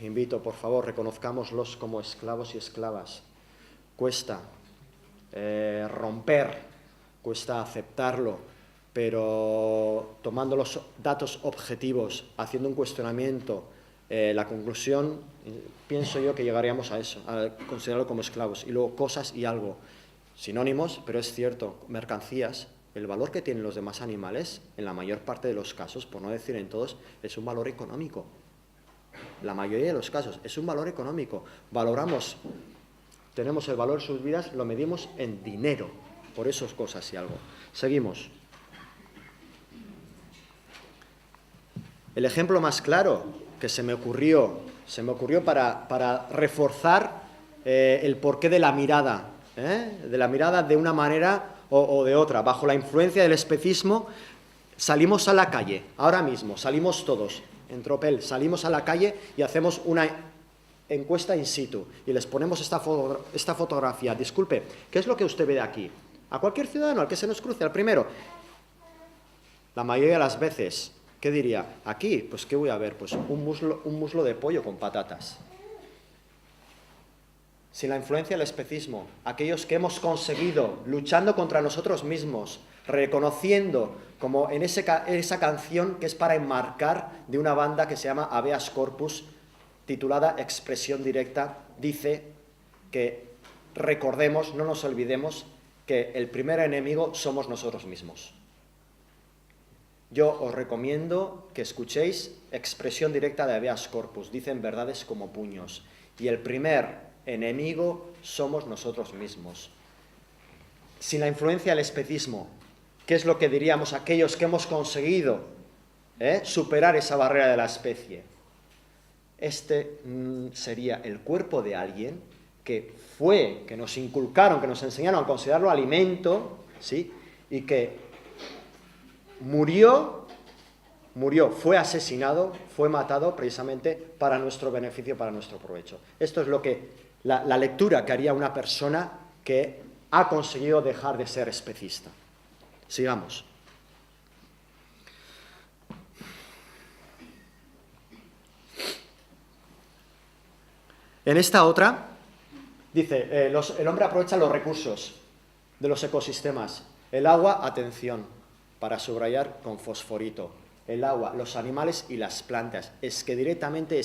Invito, por favor, reconozcámoslos como esclavos y esclavas. Cuesta romper, cuesta aceptarlo, pero tomando los datos objetivos, haciendo un cuestionamiento, la conclusión, pienso yo que llegaríamos a eso, a considerarlo como esclavos. Y luego cosas y algo, sinónimos, pero es cierto, mercancías. El valor que tienen los demás animales, en la mayor parte de los casos, por no decir en todos, es un valor económico. La mayoría de los casos es un valor económico. Valoramos, tenemos el valor de sus vidas, lo medimos en dinero, por eso es cosas y algo. Seguimos. El ejemplo más claro que se me ocurrió para reforzar el porqué de la mirada, de una manera o de otra. Bajo la influencia del especismo, salimos a la calle, ahora mismo, salimos todos, en tropel, salimos a la calle y hacemos una encuesta in situ y les ponemos esta fotografía. Disculpe, ¿qué es lo que usted ve de aquí? A cualquier ciudadano, al que se nos cruce, al primero. La mayoría de las veces, ¿qué diría? Aquí, pues ¿qué voy a ver? Pues un muslo de pollo con patatas. Sin la influencia del especismo, aquellos que hemos conseguido, luchando contra nosotros mismos, reconociendo, como en esa canción que es para enmarcar de una banda que se llama Habeas Corpus, titulada Expresión Directa, dice que recordemos, no nos olvidemos, que el primer enemigo somos nosotros mismos. Yo os recomiendo que escuchéis Expresión Directa de Habeas Corpus, dicen verdades como puños, y el primer enemigo somos nosotros mismos. Sin la influencia del especismo, ¿qué es lo que diríamos aquellos que hemos conseguido superar esa barrera de la especie? Este sería el cuerpo de alguien que nos inculcaron, que nos enseñaron a considerarlo alimento, ¿sí? Y que murió, fue asesinado, fue matado precisamente para nuestro beneficio, para nuestro provecho. Esto es lo que la lectura que haría una persona que ha conseguido dejar de ser especista. Sigamos. En esta otra, dice, el hombre aprovecha los recursos de los ecosistemas. El agua, atención, para subrayar con fosforito. El agua, los animales y las plantas. Es que directamente,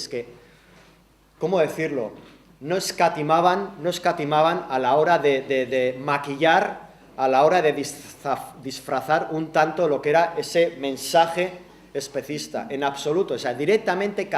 ¿cómo decirlo? No escatimaban a la hora de maquillar, a la hora de disfrazar un tanto lo que era ese mensaje especista, en absoluto. O sea, directamente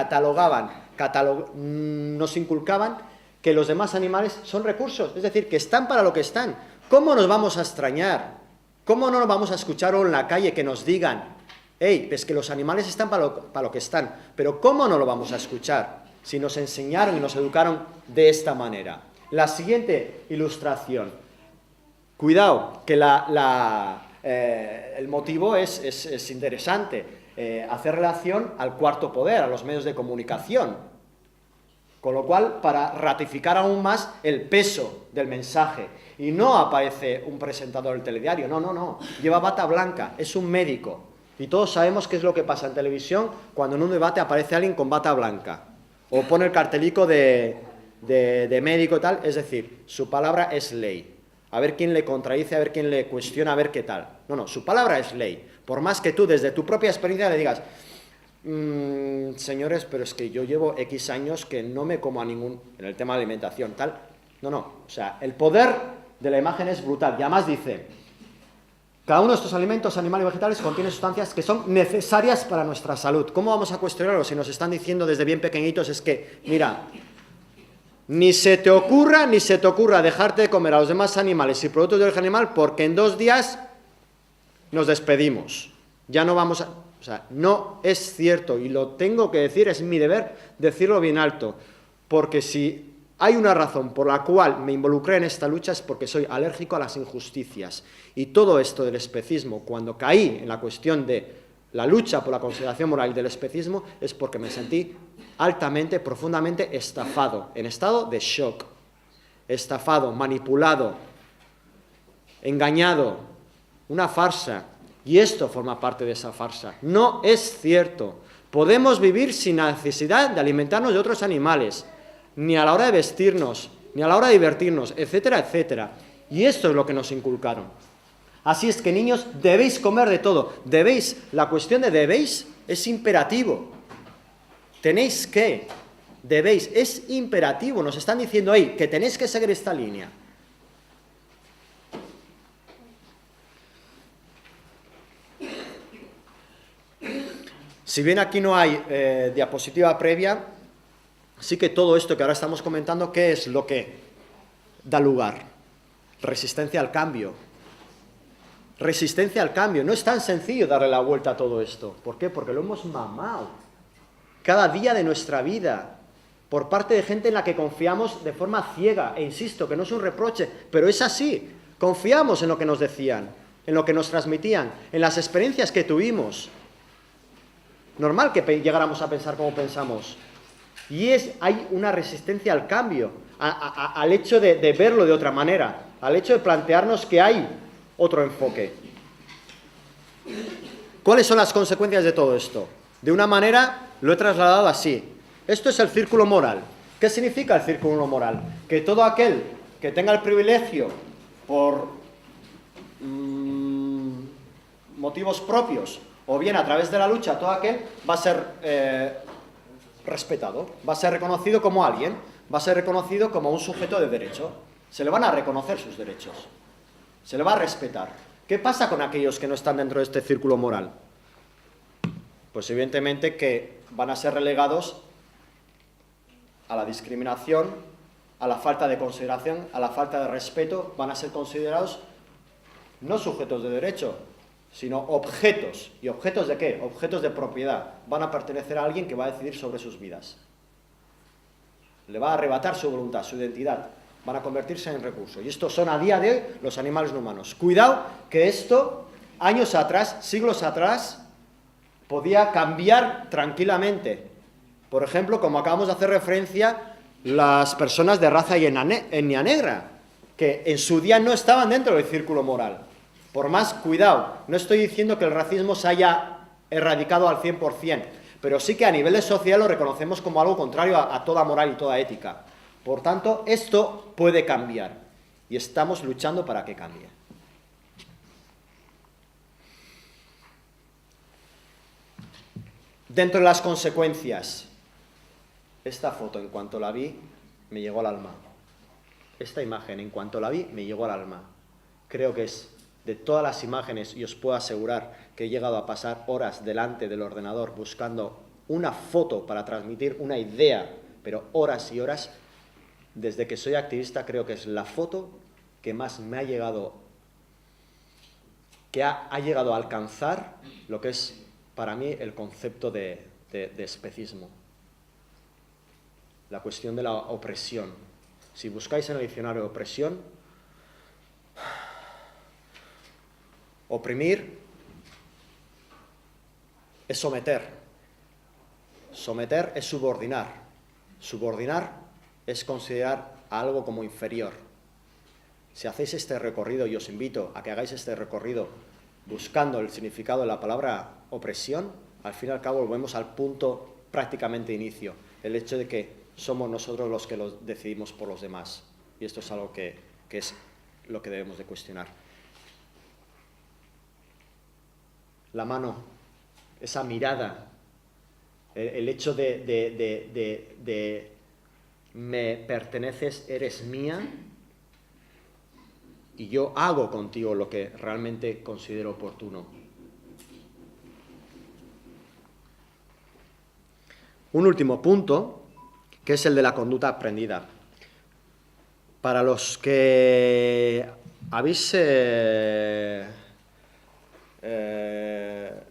nos inculcaban que los demás animales son recursos, es decir, que están para lo que están. ¿Cómo nos vamos a extrañar? ¿Cómo no nos vamos a escuchar en la calle que nos digan, hey, pues que los animales están para lo que están? Pero ¿cómo no lo vamos a escuchar si nos enseñaron y nos educaron de esta manera? La siguiente ilustración. Cuidado, que el motivo es interesante. Hacer relación al cuarto poder, a los medios de comunicación. Con lo cual, para ratificar aún más el peso del mensaje. Y no aparece un presentador del telediario, no. Lleva bata blanca, es un médico. Y todos sabemos qué es lo que pasa en televisión cuando en un debate aparece alguien con bata blanca. O pone el cartelico de médico y tal. Es decir, su palabra es ley. A ver quién le contradice, a ver quién le cuestiona, a ver qué tal. No, su palabra es ley. Por más que tú, desde tu propia experiencia, le digas, señores, pero es que yo llevo X años que no me como en el tema de alimentación, tal. No. O sea, el poder de la imagen es brutal. Y además dice, cada uno de estos alimentos, animales y vegetales, contiene sustancias que son necesarias para nuestra salud. ¿Cómo vamos a cuestionarlo si nos están diciendo desde bien pequeñitos? Es que, mira, ni se te ocurra dejarte de comer a los demás animales y productos de origen animal porque en 2 días nos despedimos. Ya no vamos a... O sea, no es cierto, y lo tengo que decir, es mi deber decirlo bien alto, porque si hay una razón por la cual me involucré en esta lucha es porque soy alérgico a las injusticias. Y todo esto del especismo, cuando caí en la cuestión de la lucha por la consideración moral del especismo es porque me sentí altamente, profundamente estafado, en estado de shock, estafado, manipulado, engañado, una farsa. Y esto forma parte de esa farsa. No es cierto. Podemos vivir sin la necesidad de alimentarnos de otros animales, ni a la hora de vestirnos, ni a la hora de divertirnos, etcétera, etcétera. Y esto es lo que nos inculcaron. Así es que, niños, debéis comer de todo. Debéis, la cuestión de debéis es imperativo. Tenéis que, debéis, es imperativo. Nos están diciendo ahí que tenéis que seguir esta línea. Si bien aquí no hay diapositiva previa, sí que todo esto que ahora estamos comentando, ¿qué es lo que da lugar? Resistencia al cambio. Resistencia al cambio. No es tan sencillo darle la vuelta a todo esto. ¿Por qué? Porque lo hemos mamado cada día de nuestra vida por parte de gente en la que confiamos de forma ciega. E insisto, que no es un reproche, pero es así. Confiamos en lo que nos decían, en lo que nos transmitían, en las experiencias que tuvimos. Normal que llegáramos a pensar como pensamos. Y hay una resistencia al cambio, al hecho de verlo de otra manera, al hecho de plantearnos que hay otro enfoque. ¿Cuáles son las consecuencias de todo esto? De una manera lo he trasladado así. Esto es el círculo moral. ¿Qué significa el círculo moral? Que todo aquel que tenga el privilegio por motivos propios o bien a través de la lucha, todo aquel va a ser respetado, va a ser reconocido como alguien, va a ser reconocido como un sujeto de derecho. Se le van a reconocer sus derechos, se le va a respetar. ¿Qué pasa con aquellos que no están dentro de este círculo moral? Pues evidentemente que van a ser relegados a la discriminación, a la falta de consideración, a la falta de respeto. Van a ser considerados no sujetos de derecho, sino objetos. ¿Y objetos de qué? Objetos de propiedad. Van a pertenecer a alguien que va a decidir sobre sus vidas. Le va a arrebatar su voluntad, su identidad. Van a convertirse en recursos. Y estos son a día de hoy los animales no humanos. Cuidado que esto, años atrás, siglos atrás, podía cambiar tranquilamente. Por ejemplo, como acabamos de hacer referencia, las personas de raza y etnia negra, que en su día no estaban dentro del círculo moral. Por más, cuidado, no estoy diciendo que el racismo se haya erradicado al 100%, pero sí que a nivel social lo reconocemos como algo contrario a toda moral y toda ética. Por tanto, esto puede cambiar y estamos luchando para que cambie. Dentro de las consecuencias, esta foto, en cuanto la vi, me llegó al alma. Esta imagen, en cuanto la vi, me llegó al alma. Creo que es de todas las imágenes, y os puedo asegurar que he llegado a pasar horas delante del ordenador buscando una foto para transmitir una idea, pero horas y horas. Desde que soy activista, creo que es la foto que más me ha llegado, que ha llegado a alcanzar lo que es para mí el concepto de especismo. La cuestión de la opresión. Si buscáis en el diccionario opresión, oprimir es someter. Someter es subordinar. Subordinar es considerar a algo como inferior. Si hacéis este recorrido, y os invito a que hagáis este recorrido buscando el significado de la palabra opresión, al fin y al cabo volvemos al punto prácticamente de inicio, el hecho de que somos nosotros los que lo decidimos por los demás. Y esto es algo que es lo que debemos de cuestionar. La mano, esa mirada, el hecho de me perteneces, eres mía, y yo hago contigo lo que realmente considero oportuno. Un último punto, que es el de la conducta aprendida. Para los que habéis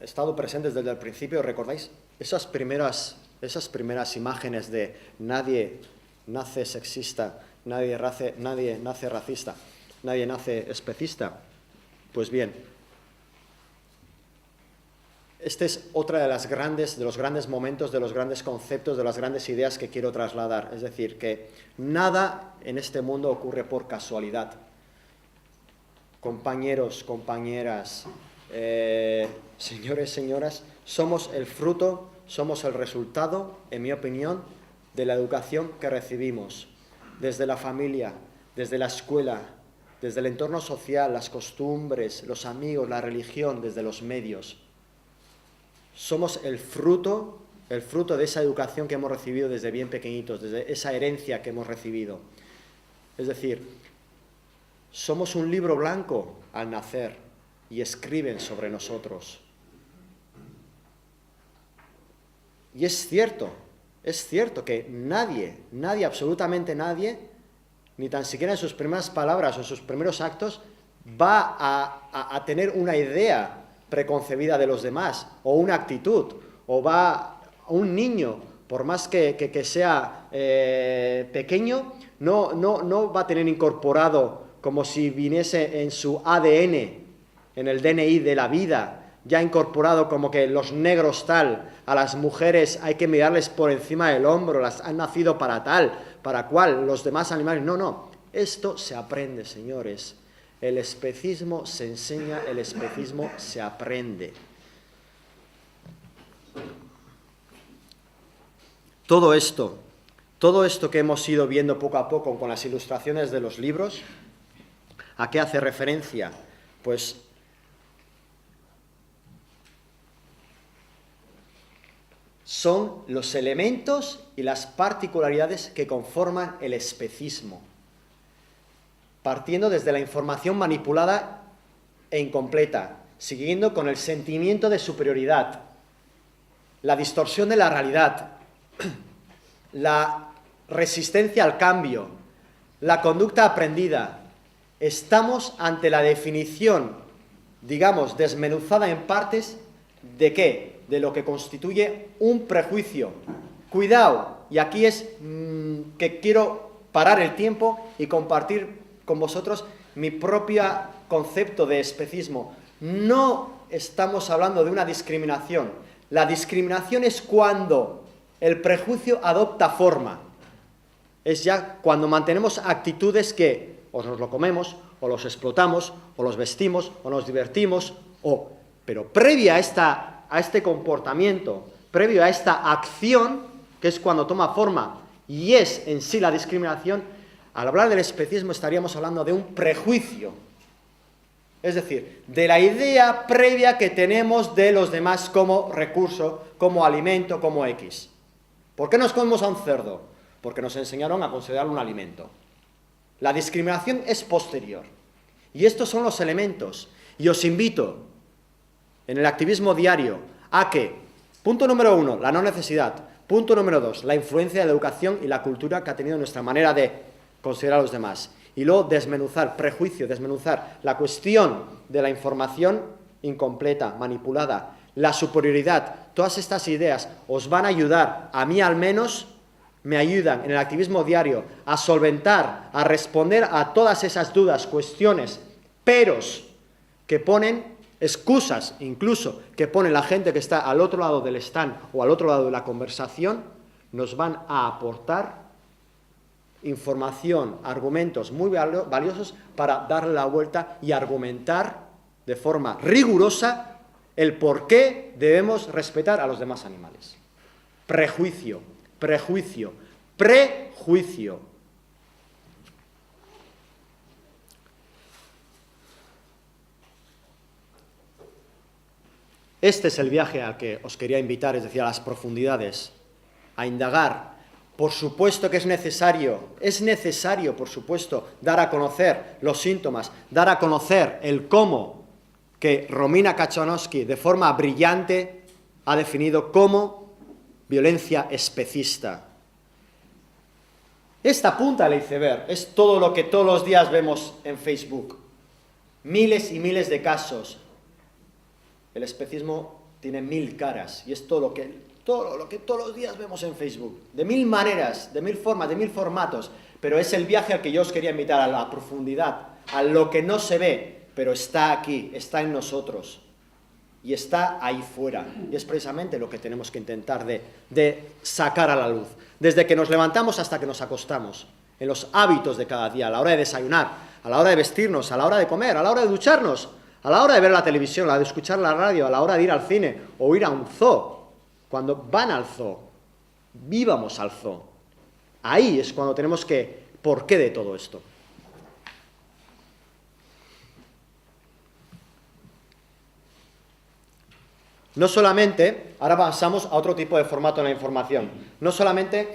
estado presentes desde el principio, ¿recordáis esas primeras imágenes de nadie nace sexista, nadie nace racista, nadie nace especista? Pues bien, Este es otro de los grandes momentos, de los grandes conceptos, de las grandes ideas que quiero trasladar. Es decir, que nada en este mundo ocurre por casualidad. Compañeros, compañeras, señores, señoras, somos el fruto, somos el resultado, en mi opinión, de la educación que recibimos, desde la familia, desde la escuela, desde el entorno social, las costumbres, los amigos, la religión, desde los medios. Somos el fruto de esa educación que hemos recibido desde bien pequeñitos, desde esa herencia que hemos recibido. Es decir, somos un libro blanco al nacer y escriben sobre nosotros. Y es cierto que nadie, absolutamente nadie, ni tan siquiera en sus primeras palabras o en sus primeros actos, va a tener una idea preconcebida de los demás, o una actitud, o va un niño, por más que sea pequeño, no va a tener incorporado, como si viniese en su ADN, en el DNI de la vida, ya incorporado como que los negros tal, a las mujeres hay que mirarles por encima del hombro, las han nacido para tal, para cual, los demás animales, no, esto se aprende, señores. El especismo se enseña, el especismo se aprende. Todo esto que hemos ido viendo poco a poco con las ilustraciones de los libros, ¿a qué hace referencia? Pues son los elementos y las particularidades que conforman el especismo, partiendo desde la información manipulada e incompleta, siguiendo con el sentimiento de superioridad, la distorsión de la realidad, la resistencia al cambio, la conducta aprendida. Estamos ante la definición, digamos, desmenuzada en partes, ¿de qué? De lo que constituye un prejuicio. Cuidado, y aquí es que quiero parar el tiempo y compartir con vosotros mi propio concepto de especismo. No estamos hablando de una discriminación. La discriminación es cuando el prejuicio adopta forma. Es ya cuando mantenemos actitudes que o nos lo comemos, o los explotamos, o los vestimos, o nos divertimos, pero previa a este comportamiento, previo a esta acción, que es cuando toma forma y es en sí la discriminación, al hablar del especismo estaríamos hablando de un prejuicio, es decir, de la idea previa que tenemos de los demás como recurso, como alimento, como X. ¿Por qué nos comemos a un cerdo? Porque nos enseñaron a considerarlo un alimento. La discriminación es posterior. Y estos son los elementos. Y os invito, en el activismo diario, a que, punto número 1, la no necesidad. Punto número 2, la influencia de la educación y la cultura que ha tenido nuestra manera de considerar a los demás. Y luego desmenuzar, prejuicio, desmenuzar la cuestión de la información incompleta, manipulada, la superioridad. Todas estas ideas os van a ayudar, a mí al menos, me ayudan en el activismo diario a solventar, a responder a todas esas dudas, cuestiones, peros que ponen, excusas incluso, que pone la gente que está al otro lado del stand o al otro lado de la conversación, nos van a aportar información, argumentos muy valiosos para darle la vuelta y argumentar de forma rigurosa el por qué debemos respetar a los demás animales. Prejuicio. Este es el viaje al que os quería invitar, es decir, a las profundidades, a indagar. Por supuesto que es necesario, por supuesto, dar a conocer los síntomas, dar a conocer el cómo que Romina Kaczorowski de forma brillante ha definido como violencia especista. Esta punta del iceberg es todo lo que todos los días vemos en Facebook. Miles y miles de casos. El especismo tiene 1000 caras y es todo lo que todos los días vemos en Facebook. De 1000 maneras, de 1000 formas, de 1000 formatos. Pero es el viaje al que yo os quería invitar, a la profundidad, a lo que no se ve, pero está aquí, está en nosotros. y está ahí fuera. Y es precisamente lo que tenemos que intentar de sacar a la luz. Desde que nos levantamos hasta que nos acostamos, en los hábitos de cada día, a la hora de desayunar, a la hora de vestirnos, a la hora de comer, a la hora de ducharnos, a la hora de ver la televisión, a la hora de escuchar la radio, a la hora de ir al cine o ir a un zoo. Cuando van al zoo, vivamos al zoo. Ahí es cuando tenemos que, ¿por qué de todo esto? No solamente, ahora pasamos a otro tipo de formato en la información, no solamente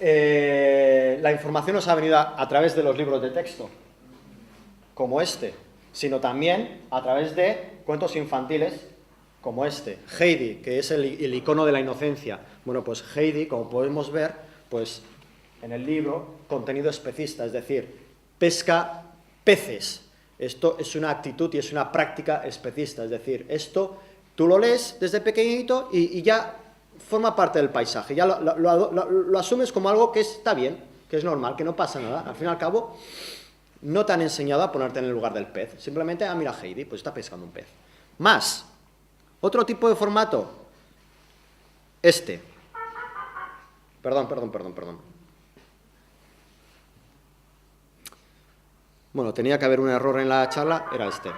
la información nos ha venido a través de los libros de texto, como este, sino también a través de cuentos infantiles, como este, Heidi, que es el icono de la inocencia. Bueno, pues Heidi, como podemos ver, pues en el libro, contenido especista, es decir, pesca peces. Esto es una actitud y es una práctica especista, es decir, esto tú lo lees desde pequeñito y ya forma parte del paisaje, ya lo asumes como algo que está bien, que es normal, que no pasa nada. Al fin y al cabo, no te han enseñado a ponerte en el lugar del pez, simplemente, mira Heidi, pues está pescando un pez. Más, otro tipo de formato, este. Perdón. Bueno, tenía que haber un error en la charla, era este.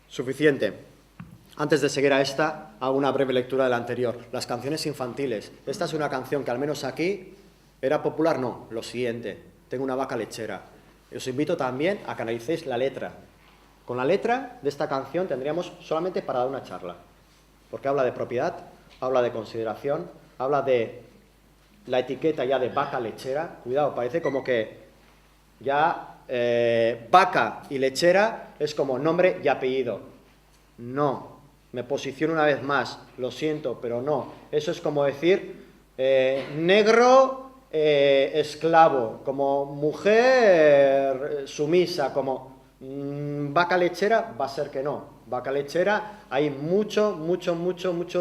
Suficiente. Antes de seguir a esta, hago una breve lectura de la anterior. Las canciones infantiles. Esta es una canción que al menos aquí era popular. No, lo siguiente. Tengo una vaca lechera. Os invito también a que analicéis la letra. Con la letra de esta canción tendríamos solamente para dar una charla. Porque habla de propiedad, habla de consideración, habla de la etiqueta ya de vaca lechera. Cuidado, parece como que ya vaca y lechera es como nombre y apellido. No. Me posiciono una vez más, lo siento, pero no. Eso es como decir negro, esclavo, como mujer sumisa, como vaca lechera, va a ser que no. Vaca lechera, hay mucho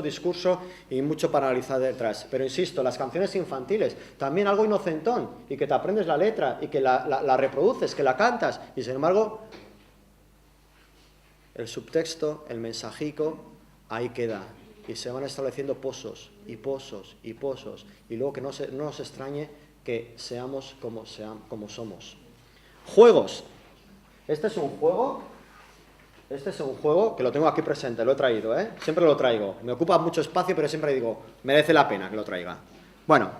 discurso y mucho para analizar detrás. Pero insisto, las canciones infantiles, también algo inocentón, y que te aprendes la letra, y que la reproduces, que la cantas, y sin embargo el subtexto, el mensajico, ahí queda. Y se van estableciendo pozos, y luego que no nos extrañe que seamos como somos. Juegos. Este es un juego que lo tengo aquí presente, lo he traído, siempre lo traigo. Me ocupa mucho espacio, pero siempre digo, merece la pena que lo traiga. Bueno,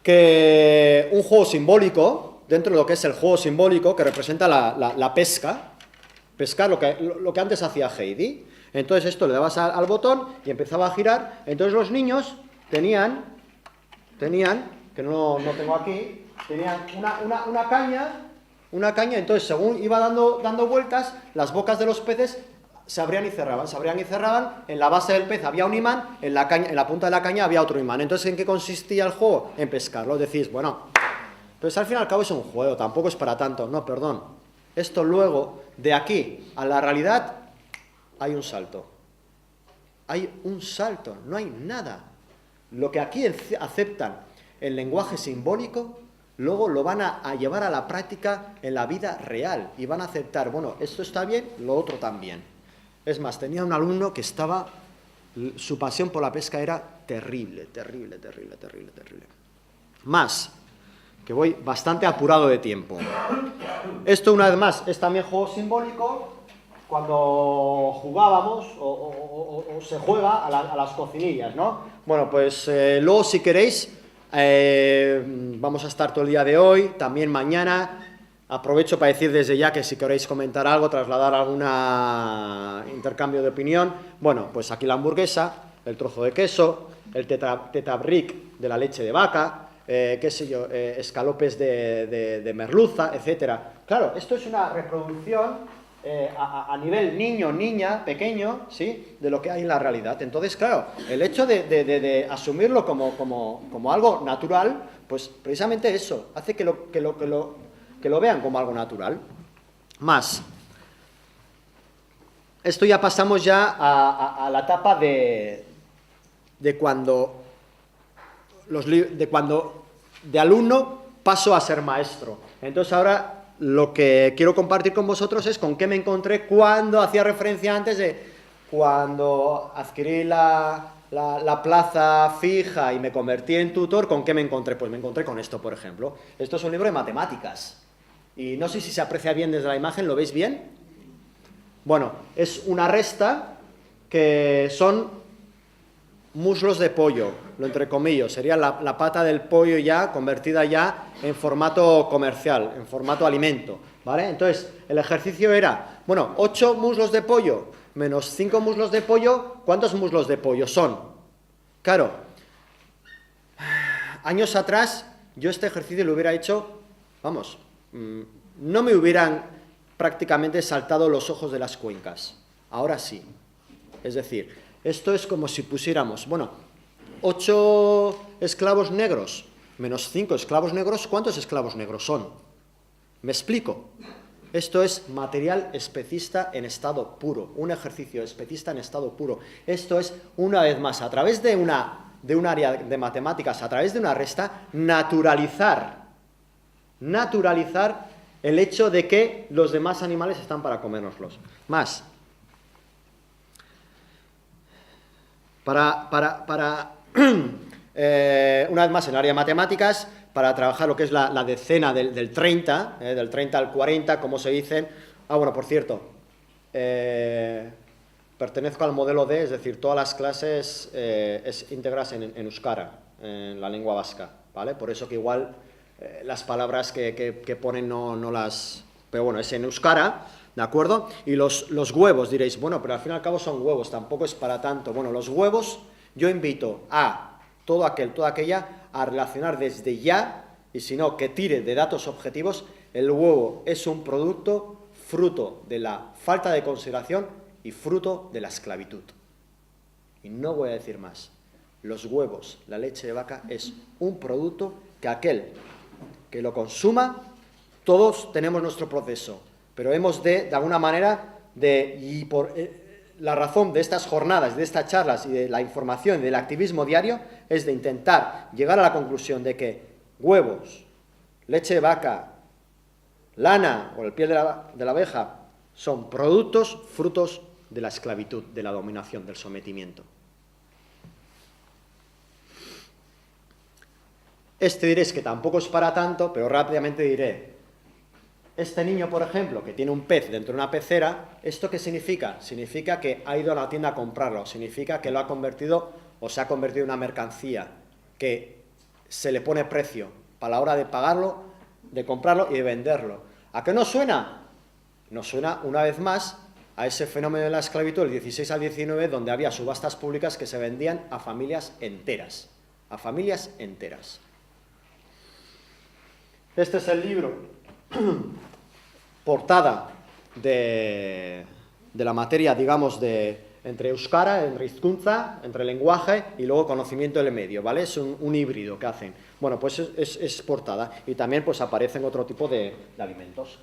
que un juego simbólico, dentro de lo que es el juego simbólico, que representa la pesca, pescar lo que antes hacía Heidi. Entonces esto le dabas al botón y empezaba a girar. Entonces los niños tenían, que no tengo aquí, tenían una caña, entonces según iba dando vueltas, las bocas de los peces se abrían y cerraban, en la base del pez había un imán, en la punta de la caña había otro imán. Entonces, ¿en qué consistía el juego? En pescarlo. Decís, bueno, pues al fin y al cabo es un juego, tampoco es para tanto. No, perdón. Esto luego, de aquí a la realidad, hay un salto. No hay nada. Lo que aquí aceptan el lenguaje simbólico, luego lo van a llevar a la práctica en la vida real. Y van a aceptar, bueno, esto está bien, lo otro también. Es más, tenía un alumno que su pasión por la pesca era terrible. Más, que voy bastante apurado de tiempo. Esto, una vez más, es también juego simbólico. Cuando jugábamos o se juega a las cocinillas, ¿no? Bueno, pues luego, si queréis, vamos a estar todo el día de hoy, también mañana. Aprovecho para decir desde ya que si queréis comentar algo, trasladar algún intercambio de opinión, bueno, pues aquí la hamburguesa, el trozo de queso, el tetabric de la leche de vaca, qué sé yo, escalopes de merluza, etcétera. Claro, esto es una reproducción a nivel niño, niña, pequeño, ¿sí?, de lo que hay en la realidad. Entonces, claro, el hecho de asumirlo como algo natural, pues precisamente eso, hace que lo vean como algo natural. Más. Esto ya pasamos ya a la etapa de cuando de alumno paso a ser maestro. Entonces ahora lo que quiero compartir con vosotros es con qué me encontré cuando hacía referencia antes de cuando adquirí la plaza fija y me convertí en tutor, ¿con qué me encontré? Pues me encontré con esto, por ejemplo. Esto es un libro de matemáticas. Y no sé si se aprecia bien desde la imagen, ¿lo veis bien? Bueno, es una resta que son muslos de pollo, lo entrecomillo, sería la pata del pollo ya convertida ya en formato comercial, en formato alimento, ¿vale? Entonces, el ejercicio era, bueno, 8 muslos de pollo menos 5 muslos de pollo, ¿cuántos muslos de pollo son? Claro, años atrás yo este ejercicio lo hubiera hecho, vamos, no me hubieran prácticamente saltado los ojos de las cuencas, ahora sí, es decir, esto es como si pusiéramos, bueno, 8 esclavos negros menos 5 esclavos negros, ¿cuántos esclavos negros son? ¿Me explico? Esto es material especista en estado puro, un ejercicio especista en estado puro. Esto es, una vez más, a través de un área de matemáticas, a través de una resta, naturalizar el hecho de que los demás animales están para comérnoslos. Más. Una vez más, en el área de matemáticas, para trabajar lo que es la decena del 30, del 30 al 40, como se dice. Ah, bueno, por cierto, pertenezco al modelo D, es decir, todas las clases íntegras en euskara, en la lengua vasca, ¿vale? Por eso que igual las palabras que ponen no las... Pero bueno, es en euskara, ¿de acuerdo? Y los huevos, diréis, bueno, pero al fin y al cabo son huevos, tampoco es para tanto. Bueno, los huevos, yo invito a toda aquella a relacionar desde ya, y si no, que tire de datos objetivos. El huevo es un producto fruto de la falta de consideración y fruto de la esclavitud. Y no voy a decir más. Los huevos, la leche de vaca, es un producto que aquel que lo consuma, todos tenemos nuestro proceso, pero hemos de alguna manera, y por la razón de estas jornadas, de estas charlas y de la información y del activismo diario, es de intentar llegar a la conclusión de que huevos, leche de vaca, lana o el piel de la abeja son productos, frutos de la esclavitud, de la dominación, del sometimiento. Diréis que tampoco es para tanto, pero rápidamente diré, este niño, por ejemplo, que tiene un pez dentro de una pecera, ¿esto qué significa? Significa que ha ido a la tienda a comprarlo, significa que lo ha convertido o se ha convertido en una mercancía, que se le pone precio para la hora de pagarlo, de comprarlo y de venderlo. ¿A qué nos suena? Nos suena, una vez más, a ese fenómeno de la esclavitud del 16 al 19, donde había subastas públicas que se vendían a familias enteras. A familias enteras. Este es el libro, portada de la materia, digamos, entre euskara, entre hizkuntza, entre lenguaje y luego conocimiento del medio, ¿vale? Es un híbrido que hacen. Bueno, pues es portada y también pues aparecen otro tipo de alimentos.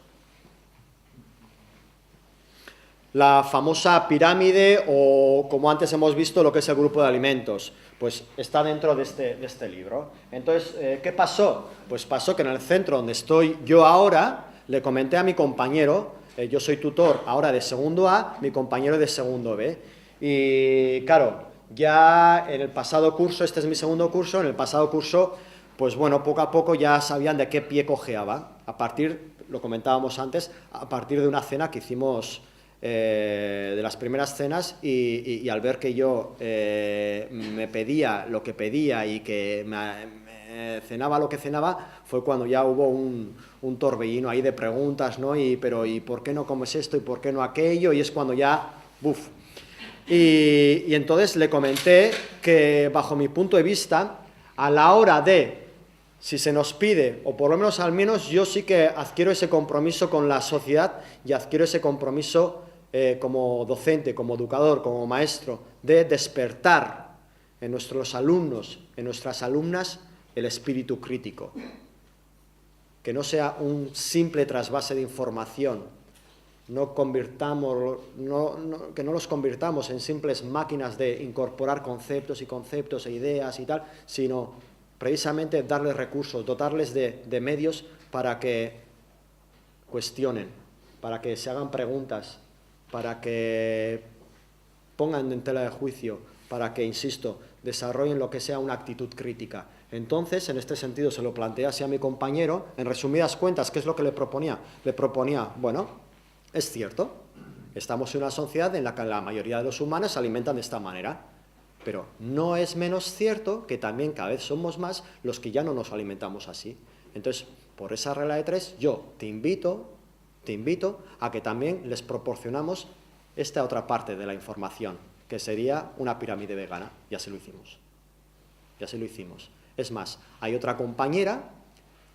La famosa pirámide o, como antes hemos visto, lo que es el grupo de alimentos, pues está dentro de este libro. Entonces, ¿qué pasó? Pues pasó que en el centro donde estoy yo ahora, le comenté a mi compañero, yo soy tutor ahora de segundo A, mi compañero de segundo B, y claro, ya en el pasado curso, este es mi segundo curso, en el pasado curso, pues bueno, poco a poco ya sabían de qué pie cojeaba, lo comentábamos antes, a partir de una cena que hicimos... de las primeras cenas y al ver que yo me pedía lo que pedía y que me cenaba lo que cenaba, fue cuando ya hubo un torbellino ahí de preguntas, ¿no? ¿Y por qué no comes esto y por qué no aquello? Y es cuando ya, ¡buf! Y entonces le comenté que bajo mi punto de vista, a la hora de si se nos pide, o por lo menos al menos yo sí que adquiero ese compromiso con la sociedad y adquiero ese compromiso como docente, como educador, como maestro, de despertar en nuestros alumnos, en nuestras alumnas, el espíritu crítico. Que no sea un simple trasvase de información, que no los convirtamos en simples máquinas de incorporar conceptos e ideas y tal, sino precisamente darles recursos, dotarles de medios para que cuestionen, para que se hagan preguntas, para que pongan en tela de juicio, para que, insisto, desarrollen lo que sea una actitud crítica. Entonces, en este sentido, se lo planteé así a mi compañero. En resumidas cuentas, ¿qué es lo que le proponía? Le proponía, bueno, es cierto, estamos en una sociedad en la que la mayoría de los humanos se alimentan de esta manera, pero no es menos cierto que también cada vez somos más los que ya no nos alimentamos así. Entonces, por esa regla de 3, yo te invito a que también les proporcionamos esta otra parte de la información, que sería una pirámide vegana. Y así lo hicimos. Y así lo hicimos. Es más, hay otra compañera,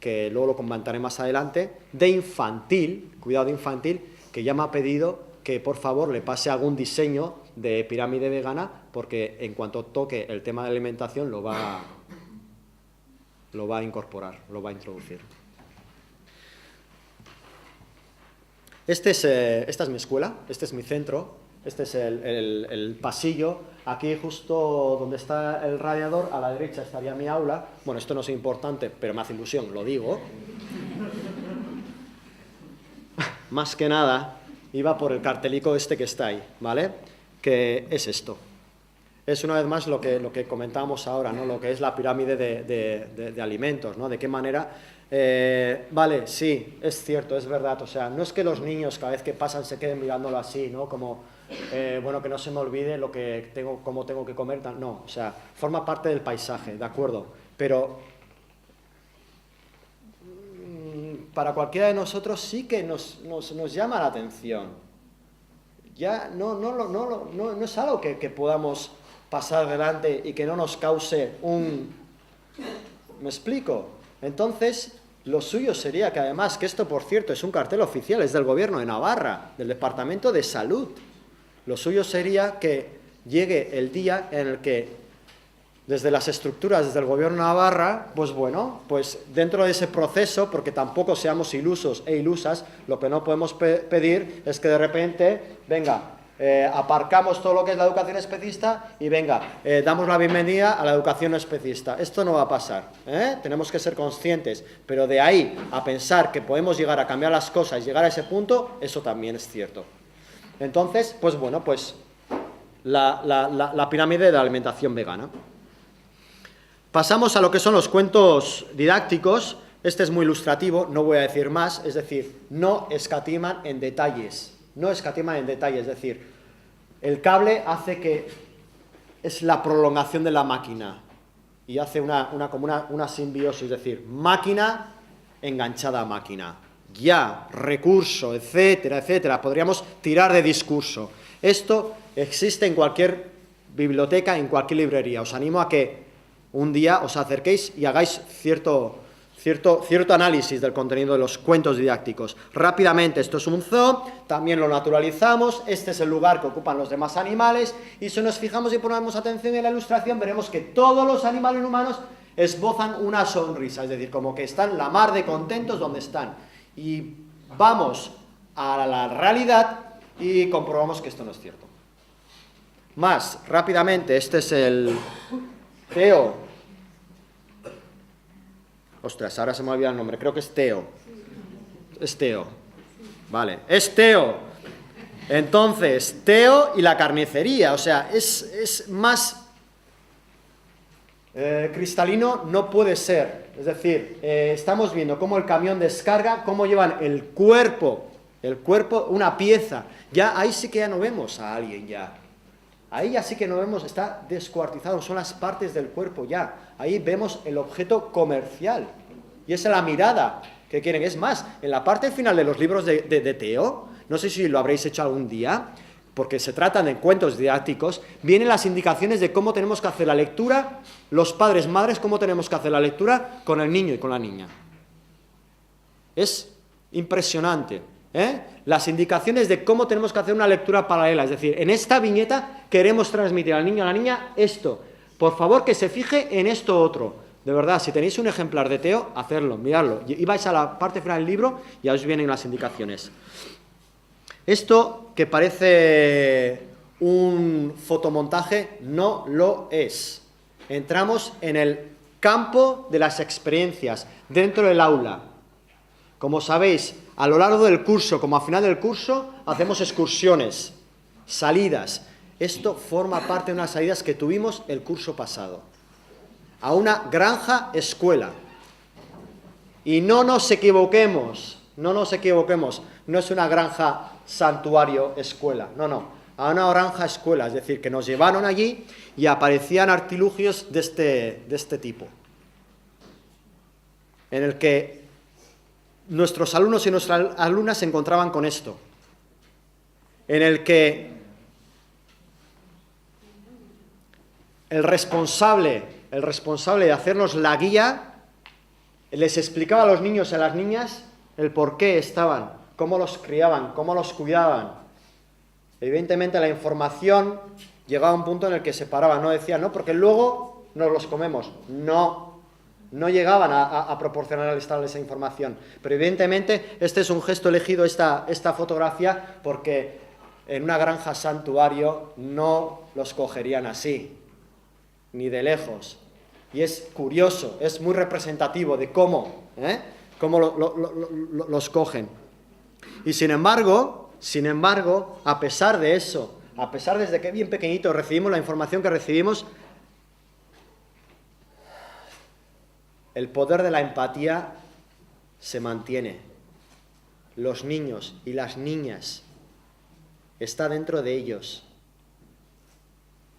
que luego lo comentaré más adelante, de infantil, cuidado de infantil, que ya me ha pedido que por favor le pase algún diseño de pirámide vegana, porque en cuanto toque el tema de alimentación lo va a incorporar, lo va a introducir. Esta es mi escuela, este es mi centro, este es el pasillo. Aquí justo donde está el radiador, a la derecha estaría mi aula. Bueno, esto no es importante, pero me hace ilusión, lo digo. Más que nada, iba por el cartelico este que está ahí, ¿vale? Que es esto. Es una vez más lo que comentábamos ahora, ¿no? Lo que es la pirámide de alimentos, ¿no? De qué manera... vale, sí, es cierto, es verdad. O sea, no es que los niños cada vez que pasan se queden mirándolo así, ¿no? Como, bueno, que no se me olvide lo que tengo, cómo tengo que comer. No, o sea, forma parte del paisaje, ¿de acuerdo? Pero para cualquiera de nosotros sí que nos llama la atención. Ya no es algo que podamos pasar delante y que no nos cause un... ¿Me explico? Entonces, lo suyo sería que además, que esto por cierto es un cartel oficial, es del Gobierno de Navarra, del Departamento de Salud, lo suyo sería que llegue el día en el que desde las estructuras, desde el Gobierno de Navarra, pues bueno, pues dentro de ese proceso, porque tampoco seamos ilusos e ilusas, lo que no podemos pedir es que de repente, venga, aparcamos todo lo que es la educación especista y venga, damos la bienvenida a la educación especista. Esto no va a pasar, tenemos que ser conscientes, pero de ahí a pensar que podemos llegar a cambiar las cosas y llegar a ese punto, eso también es cierto. Entonces, pues bueno, pues la pirámide de la alimentación vegana. Pasamos a lo que son los cuentos didácticos. Este es muy ilustrativo, no voy a decir más, es decir, no escatiman en detalles. No escatiman en detalle, es decir, el cable hace que es la prolongación de la máquina y hace como una simbiosis, es decir, máquina enganchada a máquina, ya, recurso, etcétera, etcétera. Podríamos tirar de discurso. Esto existe en cualquier biblioteca, en cualquier librería. Os animo a que un día os acerquéis y hagáis cierto análisis del contenido de los cuentos didácticos. Rápidamente, esto es un zoo, también lo naturalizamos, este es el lugar que ocupan los demás animales, y si nos fijamos y ponemos atención en la ilustración, veremos que todos los animales humanos esbozan una sonrisa, es decir, como que están la mar de contentos donde están. Y vamos a la realidad y comprobamos que esto no es cierto. Más, rápidamente, este es el Teo. Ostras, ahora se me ha olvidado el nombre, creo que es Teo. Es Teo. Vale, es Teo. Entonces, Teo y la carnicería, o sea, es más cristalino no puede ser. Es decir, estamos viendo cómo el camión descarga, cómo llevan el cuerpo, una pieza. Ya ahí sí que ya no vemos a alguien ya. Ahí ya sí que no vemos, está descuartizado, son las partes del cuerpo ya. Ahí vemos el objeto comercial. Y esa es la mirada que quieren. Es más, en la parte final de los libros de Teo, no sé si lo habréis hecho algún día, porque se tratan de cuentos didácticos, vienen las indicaciones de cómo tenemos que hacer la lectura, los padres, madres, cómo tenemos que hacer la lectura con el niño y con la niña. Es impresionante, ¿eh? Las indicaciones de cómo tenemos que hacer una lectura paralela, es decir, en esta viñeta queremos transmitir al niño y a la niña esto. Por favor, que se fije en esto otro. De verdad, si tenéis un ejemplar de Teo, hacerlo, miradlo. Y vais a la parte final del libro y ya os vienen las indicaciones. Esto que parece un fotomontaje no lo es. Entramos en el campo de las experiencias, dentro del aula. Como sabéis, a lo largo del curso, como a final del curso, hacemos excursiones, salidas. Esto forma parte de unas salidas que tuvimos el curso pasado. A una granja escuela. Y no nos equivoquemos, no es una granja santuario escuela, no, a una granja escuela, es decir, que nos llevaron allí y aparecían artilugios de este tipo, en el que nuestros alumnos y nuestras alumnas se encontraban con esto, en el que el responsable de hacernos la guía les explicaba a los niños y a las niñas el por qué estaban, cómo los criaban, cómo los cuidaban. Evidentemente la información llegaba a un punto en el que se paraba, no decían, no, porque luego nos los comemos. No llegaban a proporcionarles esa información. Pero evidentemente este es un gesto elegido, esta fotografía, porque en una granja santuario no los cogerían así, ni de lejos. Y es curioso, es muy representativo de cómo los cogen. Y sin embargo, a pesar de eso, a pesar desde que bien pequeñitos recibimos la información que recibimos, el poder de la empatía se mantiene. Los niños y las niñas está dentro de ellos.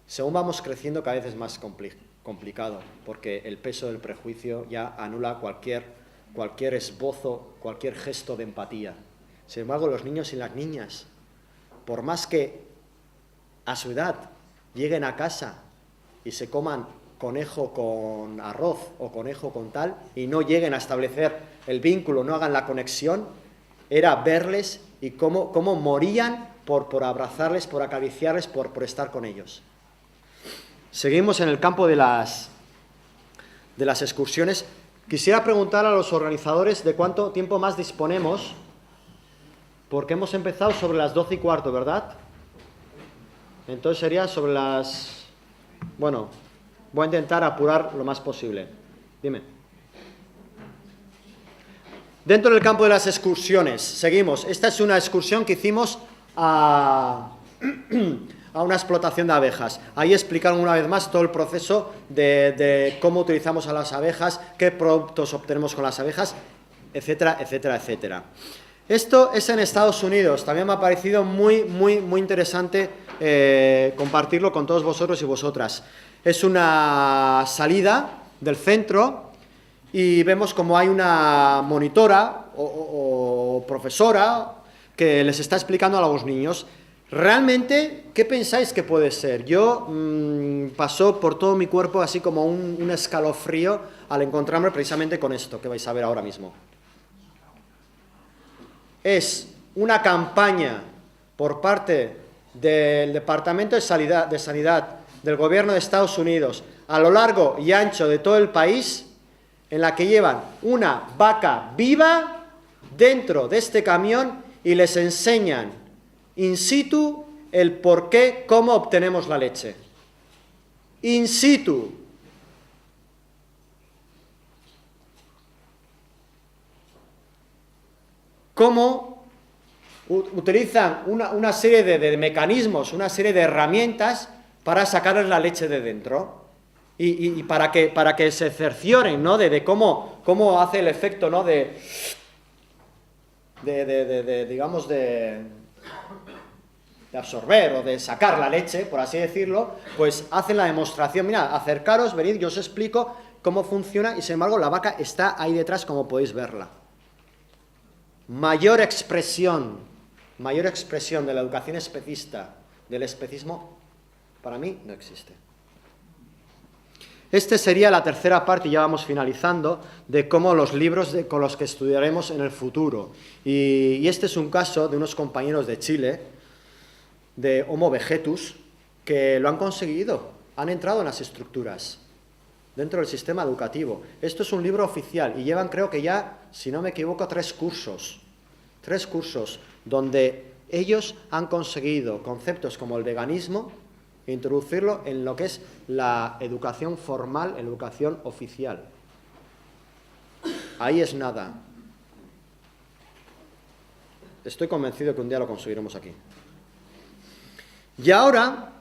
Según vamos creciendo, cada vez es más complicado, porque el peso del prejuicio ya anula cualquier esbozo, cualquier gesto de empatía. Sin embargo, los niños y las niñas, por más que a su edad lleguen a casa y se coman conejo con arroz o conejo con tal, y no lleguen a establecer el vínculo, no hagan la conexión, era verles y cómo morían por abrazarles, por acariciarles, por estar con ellos. Seguimos en el campo de las excursiones. Quisiera preguntar a los organizadores de cuánto tiempo más disponemos, porque hemos empezado sobre las 12:15, ¿verdad? Entonces sería sobre las... Bueno, voy a intentar apurar lo más posible. Dime. Dentro del campo de las excursiones, seguimos. Esta es una excursión que hicimos a una explotación de abejas. Ahí explicaron una vez más todo el proceso de cómo utilizamos a las abejas, qué productos obtenemos con las abejas, etcétera, etcétera, etcétera. Esto es en Estados Unidos. También me ha parecido muy interesante compartirlo con todos vosotros y vosotras. Es una salida del centro y vemos como hay una monitora o profesora que les está explicando a los niños. Realmente, ¿qué pensáis que puede ser? Yo pasó por todo mi cuerpo así como un escalofrío al encontrarme precisamente con esto que vais a ver ahora mismo. Es una campaña por parte del Departamento de Sanidad del Gobierno de Estados Unidos a lo largo y ancho de todo el país, en la que llevan una vaca viva dentro de este camión y les enseñan in situ el por qué, cómo obtenemos la leche. In situ. Cómo utilizan una serie de mecanismos, una serie de herramientas para sacarles la leche de dentro y para que se cercioren, ¿no? de cómo hace el efecto, ¿no? digamos de absorber o de sacar la leche, por así decirlo, pues hacen la demostración. Mirad, acercaros, venid, yo os explico cómo funciona y sin embargo la vaca está ahí detrás como podéis verla. Mayor expresión de la educación especista, del especismo, para mí, no existe. Esta sería la tercera parte, y ya vamos finalizando, de cómo los libros con los que estudiaremos en el futuro. Y este es un caso de unos compañeros de Chile, de Homo vegetus, que lo han conseguido, han entrado en las estructuras, dentro del sistema educativo. Esto es un libro oficial y llevan, creo que ya, si no me equivoco, 3 cursos donde ellos han conseguido conceptos como el veganismo, introducirlo en lo que es la educación formal, en la educación oficial. Ahí es nada. Estoy convencido que un día lo conseguiremos aquí. Y ahora